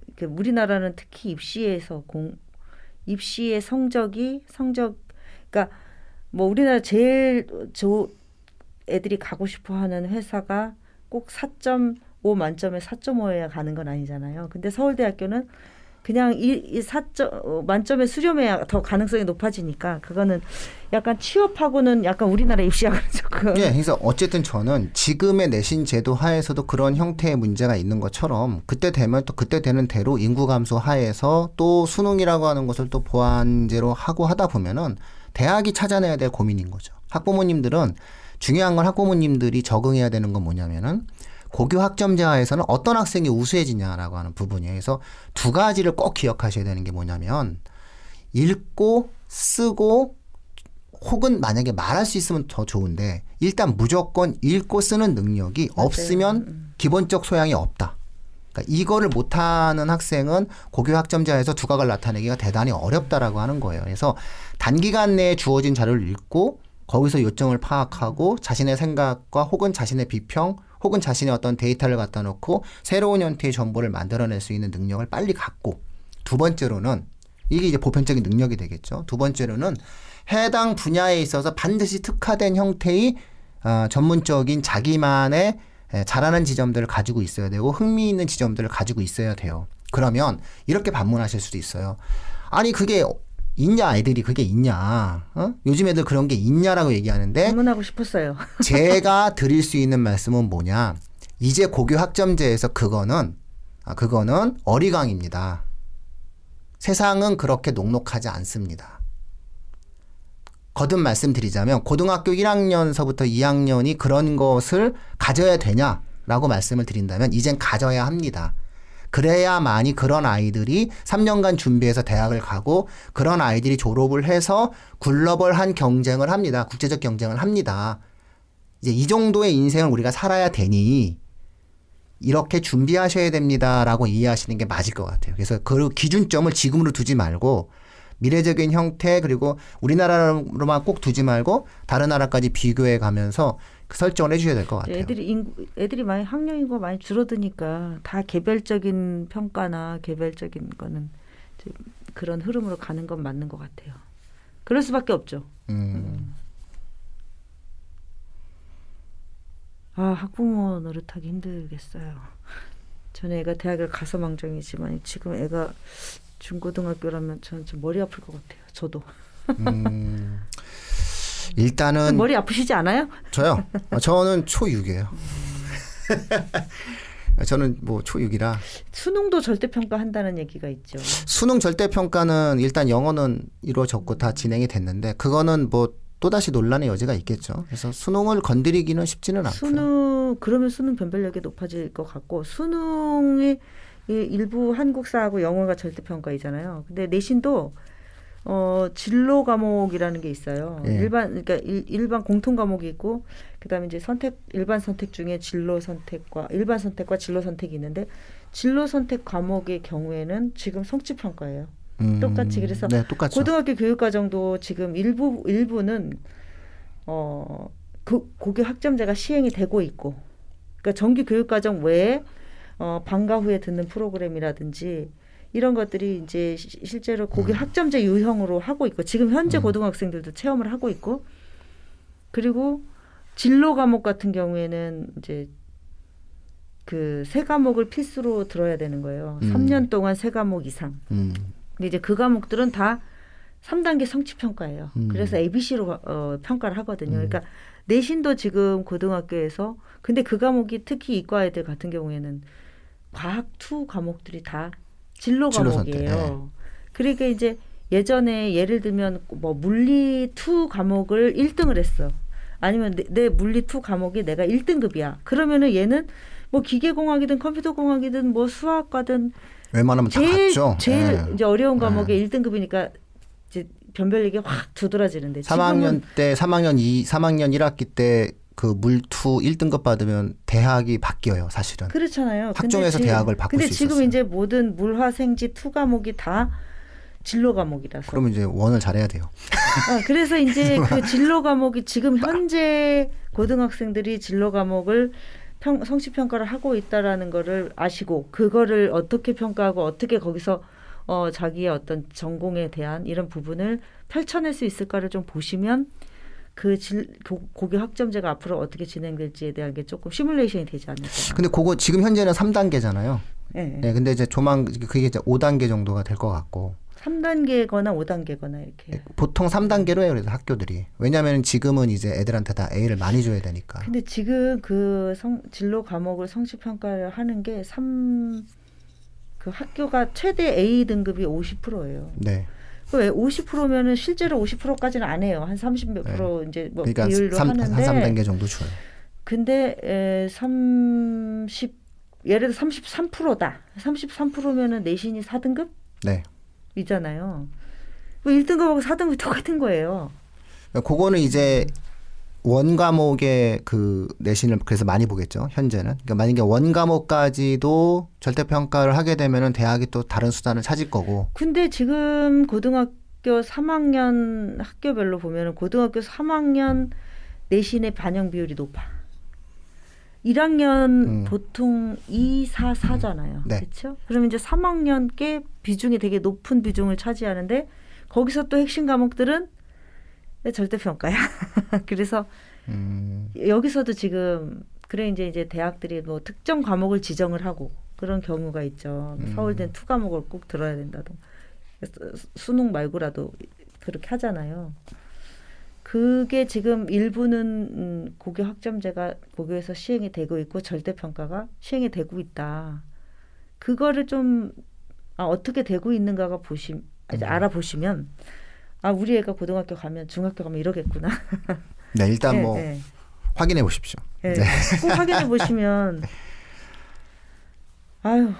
S2: 이렇게 우리나라는 특히 입시의 그러니까 뭐 우리나라 제일 애들이 가고 싶어하는 회사가 꼭 4.5 만점에 4.5여야 가는 건 아니잖아요. 근데 서울대학교는 그냥 이 4점 만점에 수렴해야 더 가능성이 높아지니까 그거는 약간 취업하고는 약간 우리나라 입시하고는 조금.
S1: 예, 그래서 어쨌든 저는 지금의 내신 제도 하에서도 그런 형태의 문제가 있는 것처럼 그때 되면 또 그때 되는 대로 인구 감소 하에서 또 수능이라고 하는 것을 또 보완제로 하고 하다 보면은 대학이 찾아내야 될 고민인 거죠. 학부모님들은 중요한 건 학부모님들이 적응해야 되는 건 뭐냐면은 고교 학점제 하에서는 어떤 학생이 우수해지냐라고 하는 부분이에요. 그래서 두 가지를 꼭 기억하셔야 되는 게 뭐냐면 읽고 쓰고 혹은 만약에 말할 수 있으면 더 좋은데 일단 무조건 읽고 쓰는 능력이 없으면 기본적 소양이 없다. 그러니까 이거를 못하는 학생은 고교 학점제 하에서 두각을 나타내기가 대단히 어렵다라고 하는 거예요. 그래서 단기간 내에 주어진 자료를 읽고 거기서 요점을 파악하고 자신의 생각과 혹은 자신의 비평 혹은 자신의 어떤 데이터를 갖다 놓고 새로운 형태의 정보를 만들어낼 수 있는 능력을 빨리 갖고 두 번째로는 이게 이제 보편적인 능력이 되겠죠. 두 번째로는 해당 분야에 있어서 반드시 특화된 형태의 전문적인 자기만의 잘하는 지점들을 가지고 있어야 되고 흥미있는 지점들을 가지고 있어야 돼요. 그러면 이렇게 반문하실 수도 있어요. 아니 그게 있냐 애들이 그게 있냐 요즘 애들 그런 게 있냐라고 얘기하는데
S2: 질문하고 싶었어요.
S1: 제가 드릴 수 있는 말씀은 뭐냐 이제 고교 학점제에서 그거는 어리광입니다. 세상은 그렇게 녹록하지 않습니다. 거듭 말씀드리자면 고등학교 1학년서부터 2학년이 그런 것을 가져야 되냐라고 말씀을 드린다면 이젠 가져야 합니다. 그래야만이 그런 아이들이 3년간 준비해서 대학을 가고 그런 아이들이 졸업을 해서 글로벌한 경쟁을 합니다. 국제적 경쟁을 합니다. 이제 이 정도의 인생을 우리가 살아야 되니 이렇게 준비하셔야 됩니다라고 이해하시는 게 맞을 것 같아요. 그래서 그 기준점을 지금으로 두지 말고 미래적인 형태 그리고 우리나라로만 꼭 두지 말고 다른 나라까지 비교해 가면서 그 설정을 해주셔야 될 것 같아요.
S2: 애들이 많이 학령 인구가 많이 줄어드니까 다 개별적인 평가나 개별적인 거는 그런 흐름으로 가는 건 맞는 것 같아요. 그럴 수밖에 없죠. 학부모 노릇하기 힘들겠어요. 전에 애가 대학을 가서 망정이지만 지금 애가 중고등학교라면 저는 좀 머리 아플 것 같아요. 저도.
S1: 일단은
S2: 머리 아프시지 않아요?
S1: 저요? 저는 초6이에요. 저는 뭐 초6이라.
S2: 수능도 절대평가한다는 얘기가 있죠.
S1: 수능 절대평가는 일단 영어는 이루어졌고 다 진행이 됐는데 그거는 뭐 또다시 논란의 여지가 있겠죠. 그래서 수능을 건드리기는 쉽지는 않고요.
S2: 그러면 수능 변별력이 높아질 것 같고 수능이 일부 한국사하고 영어가 절대평가이잖아요. 근데 내신도 진로 과목이라는 게 있어요.
S1: 예.
S2: 일반 공통 과목이 있고 그다음에 이제 일반 선택 중에 진로 선택과 일반 선택과 진로 선택이 있는데 진로 선택 과목의 경우에는 지금 성취 평가예요. 똑같이 그래서
S1: 네, 똑같죠.
S2: 고등학교 교육과정도 지금 일부는 고교 학점제가 시행이 되고 있고 그러니까 정규 교육과정 외에 방과 후에 듣는 프로그램이라든지 이런 것들이 이제 실제로 고교 학점제 유형으로 하고 있고 지금 현재 고등학생들도 체험을 하고 있고 그리고 진로 과목 같은 경우에는 이제 그 세 과목을 필수로 들어야 되는 거예요. 3년 동안 세 과목 이상. 근데 이제 그 과목들은 다 3단계 성취 평가예요. 그래서 ABC로 평가를 하거든요. 그러니까 내신도 지금 고등학교에서 근데 그 과목이 특히 이과 애들 같은 경우에는 과학 2 과목들이 다 진로 과목이에요.
S1: 네.
S2: 그러니까 이제 예전에 예를 들면 뭐 물리 2 과목을 1등을 했어. 아니면 내 물리 2 과목이 내가 1등급이야. 그러면은 얘는 뭐 기계공학이든 컴퓨터공학이든 뭐 수학과든
S1: 웬만하면 다 같죠.
S2: 제일 이제 어려운 과목에 1등급이니까 이제 변별력이 확 두드러지는데
S1: 3학년 때 3학년 1학기 때 그 물투 1등급 받으면 대학이 바뀌어요, 사실은.
S2: 그렇잖아요.
S1: 학종에서 대학을 바꿀 수
S2: 근데 지금
S1: 있었어요.
S2: 이제 모든 물화생지 2 과목이 다 진로 과목이라서.
S1: 그러면 이제 원을 잘해야 돼요.
S2: 그래서 이제 그 진로 과목이 지금 현재 고등학생들이 진로 과목을 성취 평가를 하고 있다라는 거를 아시고 그거를 어떻게 평가하고 어떻게 거기서 자기의 어떤 전공에 대한 이런 부분을 펼쳐낼 수 있을까를 좀 보시면 그 고교 학점제가 앞으로 어떻게 진행될지에 대한 게 조금 시뮬레이션이 되지 않을까.
S1: 근데 그거 지금 현재는 3단계잖아요.
S2: 네.
S1: 네, 근데 이제 그게 이제 5단계 정도가 될 것 같고.
S2: 3단계거나 5단계거나 이렇게.
S1: 보통 3단계로 해요, 그래서 학교들이. 왜냐하면 지금은 이제 애들한테 다 A를 많이 줘야 되니까.
S2: 근데 지금 그 진로 과목을 성취 평가를 하는 게 그 학교가 최대 A 등급이 50%예요.
S1: 네.
S2: 왜 50%면은 실제로 50%까지는 안 해요. 한 30 몇 프로 이제 뭐
S1: 그러니까
S2: 비율로
S1: 한
S2: 하는데.
S1: 3단계 정도 줘요.
S2: 근데 예를 들어 33%다. 33%면은 내신이 4등급?
S1: 네.
S2: 이잖아요. 뭐 1등급하고 4등급이 똑같은 거예요.
S1: 그거는 이제 원 과목의 그 내신을 그래서 많이 보겠죠, 현재는. 그러니까 만약에 원 과목까지도 절대 평가를 하게 되면은 대학이 또 다른 수단을 찾을 거고.
S2: 근데 지금 고등학교 3학년 학교별로 보면은 고등학교 3학년 내신의 반영 비율이 높아. 1학년 보통 2, 4, 4잖아요.
S1: 네.
S2: 그렇죠? 그러면 이제 3학년 게 비중이 되게 높은 비중을 차지하는데 거기서 또 핵심 과목들은 절대 평가야. 그래서 여기서도 지금 그래 이제 대학들이 뭐 특정 과목을 지정을 하고 그런 경우가 있죠. 서울대는 2 과목을 꼭 들어야 된다던가. 수능 말고라도 그렇게 하잖아요. 그게 지금 일부는 고교 학점제가 고교에서 시행이 되고 있고 절대평가가 시행이 되고 있다. 그거를 좀 어떻게 되고 있는가가 알아보시면 우리 애가 고등학교 가면 중학교 가면 이러겠구나.
S1: 네, 일단
S2: 네,
S1: 뭐
S2: 네.
S1: 확인해 보십시오.
S2: 네.
S1: 네.
S2: 꼭 확인해 보시면 아유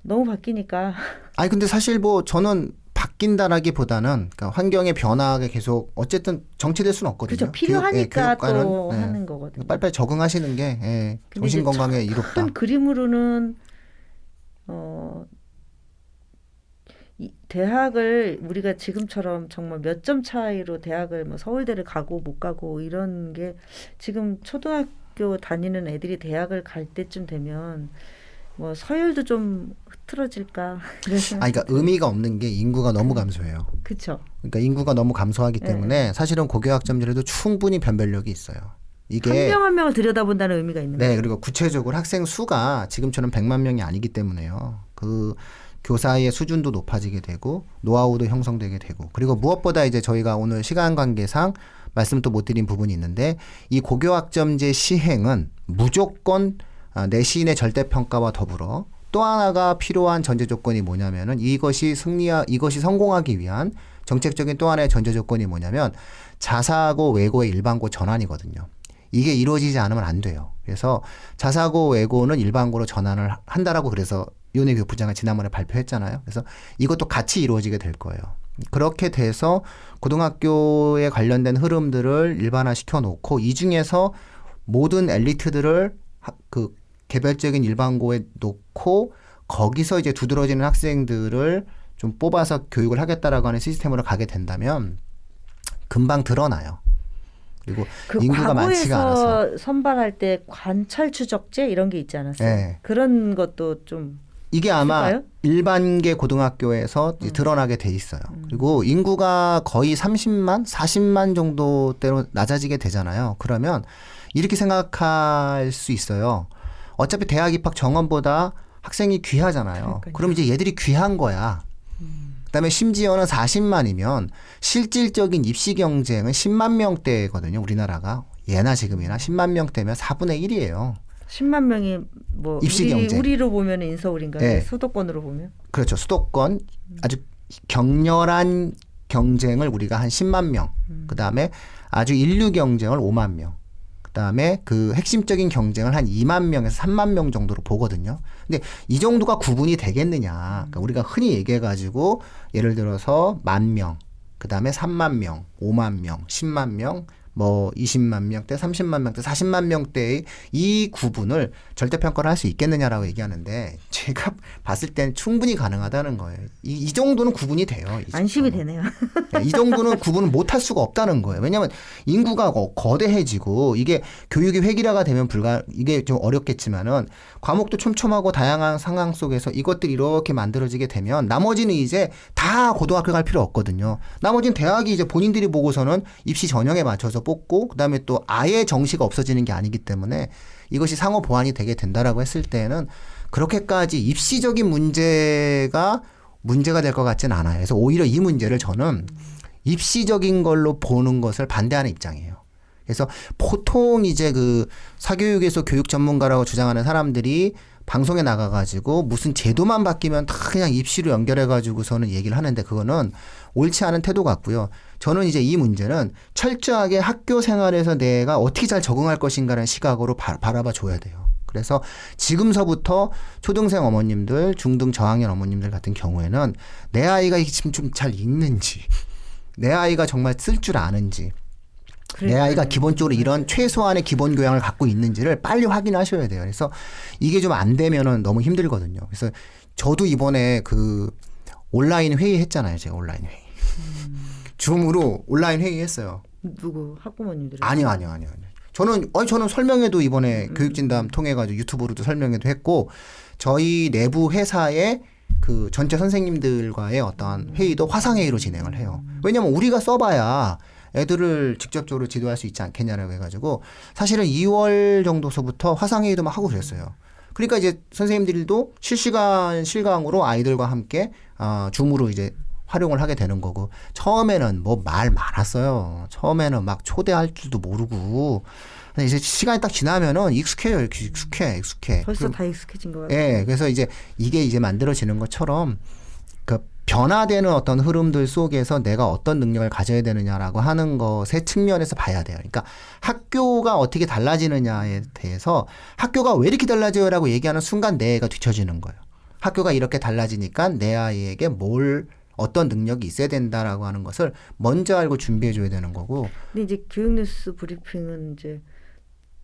S2: 너무 바뀌니까.
S1: 아니 근데 사실 뭐 저는 바뀐다라기보다는 그러니까 환경의 변화가 계속 어쨌든 정체될 수는 없거든요.
S2: 그렇죠. 필요하니까
S1: 교육과는,
S2: 또 하는 거거든요.
S1: 빨리빨리 적응하시는 게 정신 건강에 이롭다.
S2: 큰 그림으로는 이 대학을 우리가 지금처럼 정말 몇 점 차이로 대학을 뭐 서울대를 가고 못 가고 이런 게 지금 초등학교 다니는 애들이 대학을 갈 때쯤 되면 뭐 서열도 좀 흐트러질까.
S1: 그러니까 의미가 없는 게 인구가 너무 감소해요.
S2: 그렇죠.
S1: 그러니까 인구가 너무 감소하기 때문에 사실은 고교 학점제에도 충분히 변별력이 있어요. 이게
S2: 한 명 한 명을 들여다본다는 의미가 있는 거예요.
S1: 네, 그리고 구체적으로 학생 수가 지금처럼 100만 명이 아니기 때문에요. 그 교사의 수준도 높아지게 되고 노하우도 형성되게 되고 그리고 무엇보다 이제 저희가 오늘 시간 관계상 말씀도 못 드린 부분이 있는데 이 고교학점제 시행은 무조건 내신의 절대평가와 더불어 또 하나가 필요한 전제 조건이 뭐냐면은 이것이 성공하기 위한 정책적인 또 하나의 전제 조건이 뭐냐면 자사고 외고의 일반고 전환이거든요. 이게 이루어지지 않으면 안 돼요. 그래서 자사고 외고는 일반고로 전환을 한다라고 그래서 이은혜 교부장이 지난번에 발표했잖아요. 그래서 이것도 같이 이루어지게 될 거예요. 그렇게 돼서 고등학교에 관련된 흐름들을 일반화시켜 놓고 이 중에서 모든 엘리트들을 그 개별적인 일반고에 놓고 거기서 이제 두드러지는 학생들을 좀 뽑아서 교육을 하겠다라고 하는 시스템으로 가게 된다면 금방 드러나요. 그리고
S2: 그
S1: 인구가 많지가 않아서.
S2: 과거에서 선발할 때 관찰 추적제 이런 게 있지 않았어요?
S1: 네.
S2: 그런 것도 좀
S1: 이게 아마
S2: 있을까요?
S1: 일반계 고등학교에서 이제 드러나게 돼 있어요. 그리고 인구가 거의 30만, 40만 정도대로 낮아지게 되잖아요. 그러면 이렇게 생각할 수 있어요. 어차피 대학 입학 정원보다 학생이 귀하잖아요.
S2: 그러니까요.
S1: 그럼 이제 얘들이 귀한 거야. 그다음에 심지어는 40만이면 실질적인 입시 경쟁은 10만 명대거든요. 우리나라가 예나 지금이나 10만 명대면 4분의 1이에요.
S2: 10만 명이 뭐
S1: 입시 경쟁.
S2: 우리로 보면 인서울인가요?
S1: 네.
S2: 수도권으로 보면
S1: 그렇죠. 수도권 아주 격렬한 경쟁을 우리가 한 10만 명. 그다음에 아주 인류 경쟁을 5만 명. 그다음에 그 핵심적인 경쟁을 한 2만 명에서 3만 명 정도로 보거든요. 근데 이 정도가 구분이 되겠느냐. 그러니까 우리가 흔히 얘기해 가지고 예를 들어서 10,000명, 그다음에 3만 명, 5만 명, 10만 명, 뭐 20만 명대, 30만 명대, 40만 명대의 이 구분을 절대평가를 할 수 있겠느냐라고 얘기하는데 제가 봤을 땐 충분히 가능하다는 거예요. 이 정도는 구분이 돼요.
S2: 안심이 되네요.
S1: 네, 이 정도는 구분을 못할 수가 없다는 거예요. 왜냐하면 인구가 거대해지고 이게 교육이 획일화가 되면 이게 좀 어렵겠지만은 과목도 촘촘하고 다양한 상황 속에서 이것들이 이렇게 만들어지게 되면 나머지는 이제 다 고등학교 갈 필요 없거든요. 나머지는 대학이 이제 본인들이 보고서는 입시 전형에 맞춰서 뽑고 그다음에 또 아예 정시가 없어지는 게 아니기 때문에 이것이 상호 보완이 되게 된다라고 했을 때는 그렇게까지 입시적인 문제가 될 것 같지는 않아요. 그래서 오히려 이 문제를 저는 입시적인 걸로 보는 것을 반대하는 입장이에요. 그래서 보통 이제 그 사교육에서 교육 전문가라고 주장하는 사람들이 방송에 나가가지고 무슨 제도만 바뀌면 다 그냥 입시로 연결해가지고서는 얘기를 하는데 그거는 옳지 않은 태도 같고요. 저는 이제 이 문제는 철저하게 학교 생활에서 내가 어떻게 잘 적응할 것인가라는 시각으로 바라봐 줘야 돼요. 그래서 지금서부터 초등생 어머님들, 중등 저학년 어머님들 같은 경우에는 내 아이가 지금 좀 잘 읽는지, 내 아이가 정말 쓸 줄 아는지, 내 아이가 기본적으로 이런 최소한의 기본 교양을 갖고 있는지를 빨리 확인하셔야 돼요. 그래서 이게 좀 안 되면은 너무 힘들거든요. 그래서 저도 이번에 그 온라인 회의 했잖아요. 제가 온라인 회의. 줌으로 온라인 회의 했어요.
S2: 누구 학부모님들?
S1: 아니요. 저는 설명회도 이번에 교육진담 통해가지고 유튜브로도 설명회도 했고 저희 내부 회사의 그 전체 선생님들과의 어떤 회의도 화상회의로 진행을 해요. 왜냐면 우리가 써봐야 애들을 직접적으로 지도할 수 있지 않겠냐라고 해가지고 사실은 2월 정도서부터 화상회의도 막 하고 그랬어요. 그러니까 이제 선생님들도 실시간 실강으로 아이들과 함께 줌으로 이제 활용을 하게 되는 거고 처음에는 뭐 말 많았어요. 처음에는 막 초대할 줄도 모르고 근데 이제 시간이 딱 지나면은 익숙해요. 익숙해.
S2: 벌써 다 익숙해진 것 같아요.
S1: 예, 그래서 이제 이게 이제 만들어지는 것처럼 그 변화되는 어떤 흐름들 속에서 내가 어떤 능력을 가져야 되느냐라고 하는 것의 측면에서 봐야 돼요. 그러니까 학교가 어떻게 달라지느냐에 대해서 학교가 왜 이렇게 달라져요라고 얘기하는 순간 내 애가 뒤처지는 거예요. 학교가 이렇게 달라지니까 내 아이에게 어떤 능력이 있어야 된다라고 하는 것을 먼저 알고 준비해 줘야 되는 거고.
S2: 근데 이제 교육뉴스 브리핑은 이제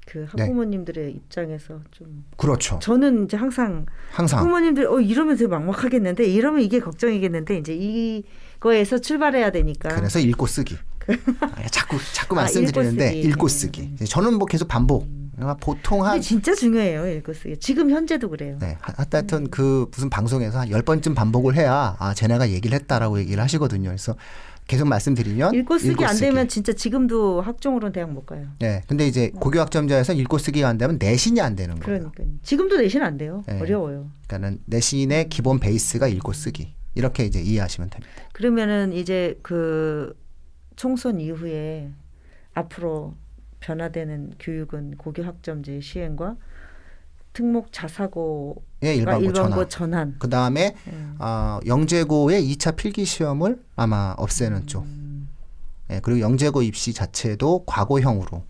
S2: 그 학부모님들의 입장에서 좀
S1: 그렇죠.
S2: 저는 이제 항상 학부모님들 이러면 되게 막막하겠는데 이러면 이게 걱정이겠는데 이제 이거에서 출발해야 되니까.
S1: 그래서 읽고 쓰기. 자꾸 말씀드리는데 읽고 쓰기. 저는 뭐 계속 반복. 보통
S2: 근데 진짜 중요해요. 읽고 쓰기. 지금 현재도 그래요.
S1: 네. 하여튼 그 무슨 방송에서 한 10번쯤 반복을 해야 쟤네가 얘기를 했다라고 얘기를 하시거든요. 그래서 계속 말씀드리면
S2: 읽고 쓰기 안 되면 진짜 지금도 학종으로는 대학 못 가요.
S1: 네. 근데 이제 고교학점자에서 읽고 쓰기가 안 되면 내신이 안 되는 거예요.
S2: 그러니까 지금도 내신 안 돼요. 네. 어려워요.
S1: 그러니까는 내신의 기본 베이스가 읽고 쓰기. 이렇게 이제 이해하시면 됩니다.
S2: 그러면은 이제 그 총선 이후에 앞으로 변화되는 교육은 고교학점제 시행과 특목 자사고 일반고 전환.
S1: 그다음에 영재고의 2차 필기 시험을 아마 없애는 쪽. 예, 그리고 영재고 입시 자체도 과거형으로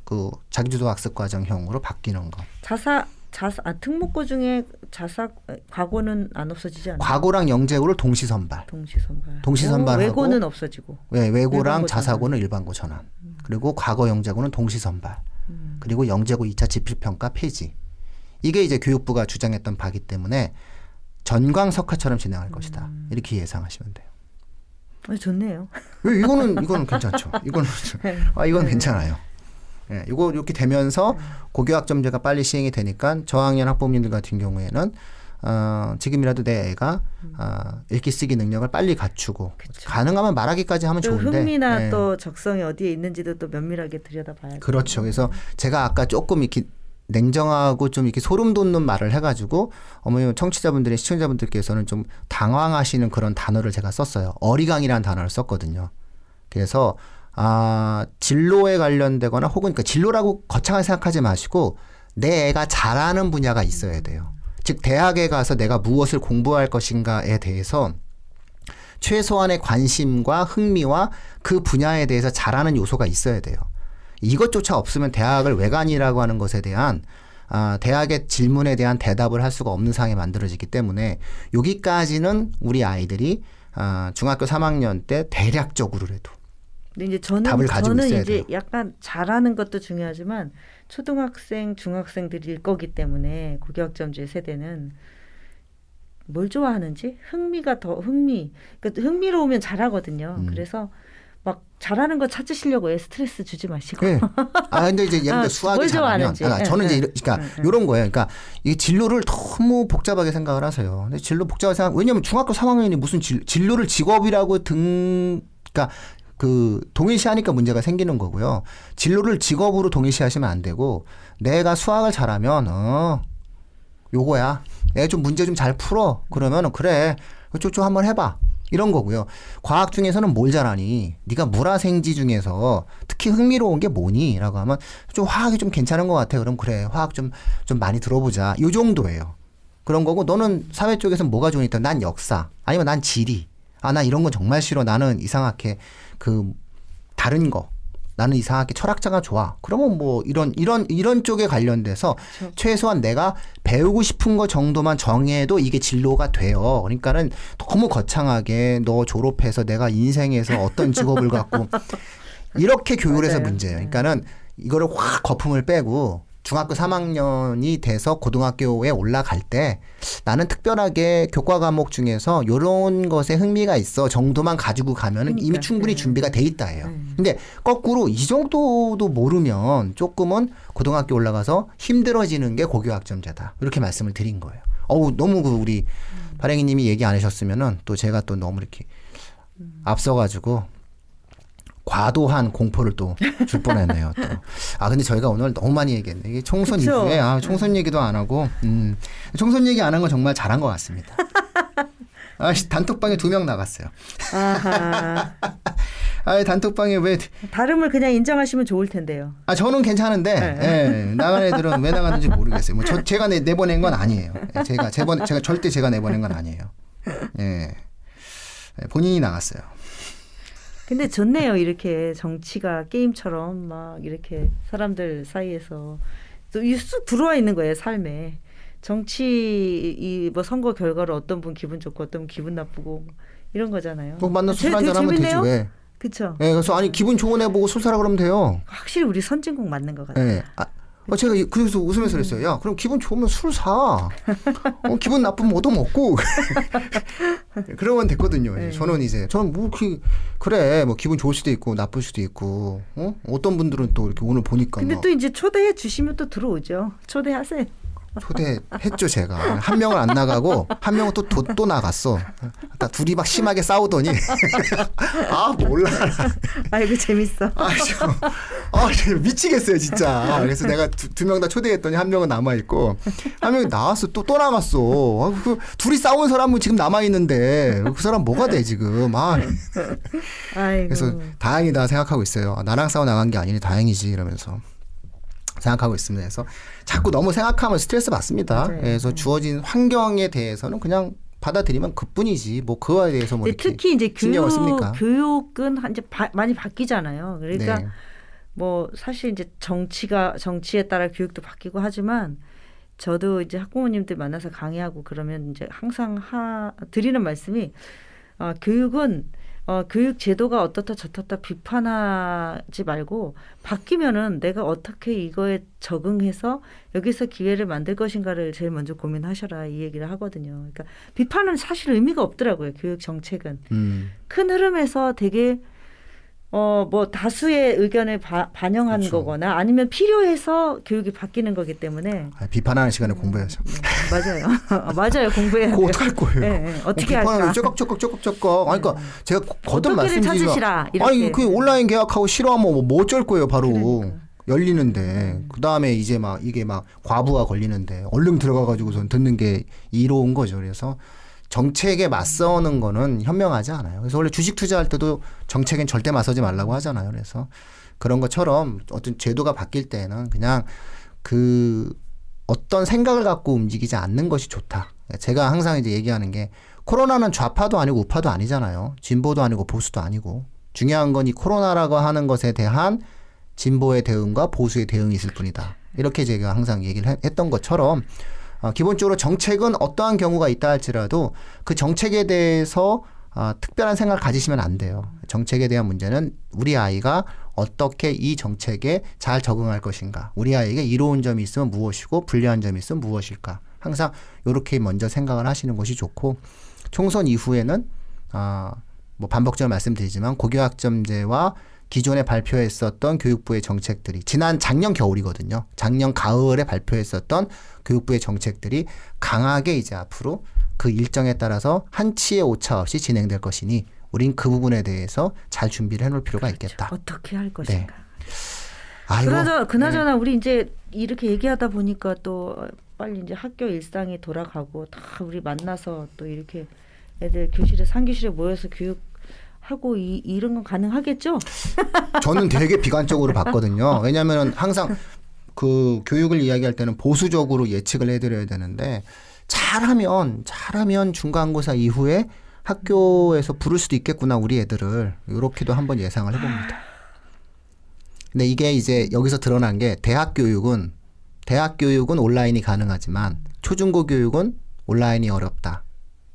S1: 그 자기주도 학습 과정형으로 바뀌는 거.
S2: 특목고 중에 과거는 안 없어지지 않아요?
S1: 과거랑 영재고를 동시 선발. 동시선발하고
S2: 외고는 없어지고.
S1: 네, 외고랑 자사고는 일반고 전환. 그리고 과거 영재고는 동시 선발. 그리고 영재고 2차 지필평가 폐지. 이게 이제 교육부가 주장했던 바기 때문에 전광석화처럼 진행할 것이다. 이렇게 예상하시면 돼요.
S2: 좋네요.
S1: 이거는 괜찮죠. 이건 괜찮아요. 예, 이거 이렇게 되면서 고교학점제가 빨리 시행이 되니까 저학년 학부모님들 같은 경우에는 지금이라도 내 애가 읽기 쓰기 능력을 빨리 갖추고
S2: 그쵸.
S1: 가능하면 말하기까지 하면
S2: 또
S1: 좋은데
S2: 흥미나
S1: 예.
S2: 또 적성이 어디에 있는지도 또 면밀하게 들여다봐야
S1: 그렇죠. 그래서 제가 아까 조금 이렇게 냉정하고 좀 이렇게 소름 돋는 말을 해가지고 어머니 청취자분들이 시청자분들께서는 좀 당황하시는 그런 단어를 제가 썼어요. 어리광이라는 단어를 썼거든요. 그래서 진로에 관련되거나 혹은 그러니까 진로라고 거창하게 생각하지 마시고 내 애가 잘하는 분야가 있어야 돼요. 즉 대학에 가서 내가 무엇을 공부할 것인가에 대해서 최소한의 관심과 흥미와 그 분야에 대해서 잘하는 요소가 있어야 돼요. 이것조차 없으면 대학을 외관이라고 하는 것에 대한 대학의 질문에 대한 대답을 할 수가 없는 상황이 만들어지기 때문에 여기까지는 우리 아이들이 중학교 3학년 때 대략적으로라도
S2: 근데 이제
S1: 답을 가지고
S2: 저는
S1: 있어야
S2: 이제
S1: 돼요.
S2: 약간 잘하는 것도 중요하지만 초등학생, 중학생들일 거기 때문에 고교학점제 세대는 뭘 좋아하는지 그러니까 흥미로우면 잘하거든요. 그래서 막 잘하는 거 찾으시려고 애 스트레스 주지 마시고.
S1: 네. 근데 이제 예를 들어 수학이
S2: 뭘
S1: 잘하면
S2: 좋아하는지.
S1: 저는 이제
S2: 예,
S1: 그러니까 이런 거예요. 그러니까 이 진로를 너무 복잡하게 생각을 하세요. 근데 진로 복잡하게 생각 왜냐면 중학교 3학년이 무슨 진로를 직업이라고 그러니까 그 동일시하니까 문제가 생기는 거고요. 진로를 직업으로 동일시하시면 안 되고 내가 수학을 잘하면 요거야. 애 좀 문제 좀 잘 풀어. 그러면은 그래. 쭉쭉 한번 해봐. 이런 거고요. 과학 중에서는 뭘 잘하니? 네가 물화생지 중에서 특히 흥미로운 게 뭐니? 라고 하면 좀 화학이 좀 괜찮은 것 같아. 그럼 그래. 화학 좀 많이 들어보자. 요 정도예요. 그런 거고 너는 사회 쪽에서 뭐가 좋으니까 난 역사 아니면 난 지리. 나 이런 건 정말 싫어. 나는 이상하게 다른 거. 나는 이상하게 철학자가 좋아. 그러면 뭐 이런 쪽에 관련돼서
S2: 그렇죠.
S1: 최소한 내가 배우고 싶은 거 정도만 정해도 이게 진로가 돼요. 그러니까는 너무 거창하게 너 졸업해서 내가 인생에서 어떤 직업을 갖고 이렇게 교육을 해서
S2: 맞아요.
S1: 문제예요. 그러니까는 이거를 확 거품을 빼고 중학교 3학년이 돼서 고등학교에 올라갈 때 나는 특별하게 교과 과목 중에서 이런 것에 흥미가 있어 정도만 가지고 가면은 이미
S2: 그러니까,
S1: 충분히
S2: 네.
S1: 준비가 돼 있다예요. 근데 거꾸로 이 정도도 모르면 조금은 고등학교 올라가서 힘들어지는 게 고교학점제다. 이렇게 말씀을 드린 거예요. 너무 우리 발행이님이 얘기 안 하셨으면은 또 제가 또 너무 이렇게 앞서가지고 과도한 공포를 또 줄 뻔했네요. 또. 근데 저희가 오늘 너무 많이 얘기했네. 이게 총선
S2: 그쵸?
S1: 이후에 총선 얘기도 안 하고 총선 얘기 안 한 건 정말 잘한 것 같습니다. 단톡방에 2명 나갔어요.
S2: 아하.
S1: 단톡방에 왜
S2: 다름을 그냥 인정하시면 좋을 텐데요.
S1: 저는 괜찮은데 예, 나간 애들은 왜 나갔는지 모르겠어요. 뭐 제가 내보낸 건 아니에요. 제가 절대 제가 내보낸 건 아니에요. 예. 본인이 나갔어요.
S2: 근데 좋네요. 이렇게 정치가 게임처럼 막 이렇게 사람들 사이에서 또 쑥 들어와 있는 거예요. 삶에. 정치 뭐 선거 결과로 어떤 분 기분 좋고 어떤 분 기분 나쁘고 이런 거잖아요.
S1: 뭐 만나서 술 한잔 하면 되지 왜.
S2: 그렇죠.
S1: 예, 그래서 기분 좋은 애 보고 술 사라 그러면 돼요.
S2: 확실히 우리 선진국 맞는 것 같아요.
S1: 예. 제가 그래서 웃으면서 그랬어요. 야, 그럼 기분 좋으면 술 사. 기분 나쁘면 얻어먹고. 그러면 됐거든요.
S2: 네.
S1: 저는 뭐 그래 뭐 기분 좋을 수도 있고 나쁠 수도 있고. 어떤 분들은 또 이렇게 오늘 보니까
S2: 근데
S1: 막
S2: 또 이제 초대해 주시면 또 들어오죠. 초대하세요.
S1: 초대했죠 제가. 한 명은 안 나가고 한 명은 또 나갔어. 둘이 막 심하게 싸우더니 몰라.
S2: 아이고 재밌어.
S1: 미치겠어요 진짜. 그래서 내가 두 명 다 초대했더니 한 명은 남아 있고 한 명이 나왔어 또 남았어. 둘이 싸운 사람은 지금 남아 있는데 그 사람 뭐가 돼 지금.
S2: 아이고.
S1: 그래서 다행이다 생각하고 있어요. 나랑 싸워 나간 게 아니니 다행이지 이러면서. 생각하고 있습니다. 그래서 자꾸 너무 생각하면 스트레스 받습니다.
S2: 맞아요.
S1: 그래서 주어진 환경에 대해서는 그냥 받아들이면 그뿐이지. 뭐 그거에 대해서 뭐 이렇게
S2: 특히 이제
S1: 신경을 씁니까?
S2: 교육은 이제 많이 바뀌잖아요. 그러니까
S1: 네.
S2: 뭐 사실 이제 정치에 따라 교육도 바뀌고 하지만 저도 이제 학부모님들 만나서 강의하고 그러면 이제 항상 드리는 말씀이 교육은 교육 제도가 어떻다 저떻다 비판하지 말고 바뀌면은 내가 어떻게 이거에 적응해서 여기서 기회를 만들 것인가를 제일 먼저 고민하셔라 이 얘기를 하거든요. 그러니까 비판은 사실 의미가 없더라고요. 교육 정책은 큰 흐름에서 되게 뭐 다수의 의견을 반영한
S1: 그렇죠.
S2: 거거나 아니면 필요해서 교육이 바뀌는 거기 때문에
S1: 비판하는 시간에 공부해야죠.
S2: 맞아요. 맞아요. 공부해야
S1: 그거
S2: 돼요.
S1: 어떡할 거예요?
S2: 네, 어떻게 할까?
S1: 비판을 쪼깍쪼깍. 아니, 그러니까 제가 거듭
S2: 어떻게를
S1: 말씀드리지만
S2: 찾으시라, 이렇게.
S1: 아니 그 온라인 계약하고 싫어하면 뭐 어쩔 거예요 바로.
S2: 그러니까.
S1: 열리는데 그 다음에 이제 막 이게 막 과부하 걸리는데 얼른 들어가가지고선 듣는 게 이로운 거죠. 그래서 정책에 맞서는 거는 현명하지 않아요. 그래서 원래 주식 투자할 때도 정책엔 절대 맞서지 말라고 하잖아요. 그래서 그런 것처럼 어떤 제도가 바뀔 때는 그냥 그 어떤 생각을 갖고 움직이지 않는 것이 좋다. 제가 항상 이제 얘기하는 게 코로나는 좌파도 아니고 우파도 아니잖아요. 진보도 아니고 보수도 아니고 중요한 건 이 코로나라고 하는 것에 대한 진보의 대응과 보수의 대응이 있을 뿐이다. 이렇게 제가 항상 얘기를 했던 것처럼 기본적으로 정책은 어떠한 경우가 있다 할지라도 그 정책에 대해서 특별한 생각을 가지시면 안 돼요. 정책에 대한 문제는 우리 아이가 어떻게 이 정책에 잘 적응할 것인가. 우리 아이에게 이로운 점이 있으면 무엇이고 불리한 점이 있으면 무엇일까. 항상 이렇게 먼저 생각을 하시는 것이 좋고 총선 이후에는 뭐 반복적으로 말씀드리지만 고교학점제와 기존에 발표했었던 교육부의 정책들이 작년 겨울이거든요. 작년 가을에 발표했었던 교육부의 정책들이 강하게 이제 앞으로 그 일정에 따라서 한치의 오차 없이 진행될 것이니 우린 그 부분에 대해서 잘 준비를 해놓을 필요가 있겠다.
S2: 어떻게 할 것인가.
S1: 네. 아이고,
S2: 그나저나 우리 이제 이렇게 얘기하다 보니까 또 빨리 이제 학교 일상이 돌아가고 다 우리 만나서 또 이렇게 애들 교실에 상교실에 모여서 교육하고 이런 건 가능하겠죠?
S1: 저는 되게 비관적으로 봤거든요. 왜냐하면 항상 그 교육을 이야기할 때는 보수적으로 예측을 해드려야 되는데 잘하면 중간고사 이후에 학교에서 부를 수도 있겠구나 우리 애들을 이렇게도 한번 예상을 해봅니다. 근데 이게 이제 여기서 드러난 게 대학 교육은 온라인이 가능하지만 초중고 교육은 온라인이 어렵다.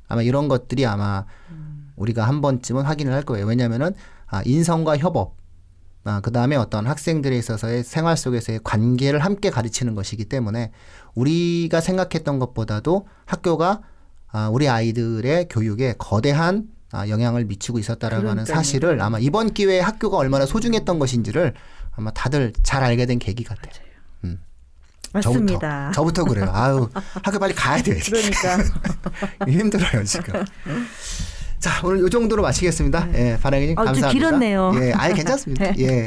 S1: 아마 이런 것들이 아마 우리가 한 번쯤은 확인을 할 거예요. 왜냐하면은 인성과 협업, 그 다음에 어떤 학생들에 있어서의 생활 속에서의 관계를 함께 가르치는 것이기 때문에 우리가 생각했던 것보다도 학교가 우리 아이들의 교육에 거대한 영향을 미치고 있었다라고 하는 사실을 아마 이번 기회에 학교가 얼마나 소중했던 것인지를 아마 다들 잘 알게 된 계기 같아요.
S2: 맞습니다.
S1: 저부터 그래요. 아유, 학교 빨리 가야 돼.
S2: 그러니까.
S1: 힘들어요, 지금. 자, 오늘 이 정도로 마치겠습니다. 예, 반응이 감사합니다.
S2: 좀 길었네요.
S1: 예, 아예 괜찮습니다. 예.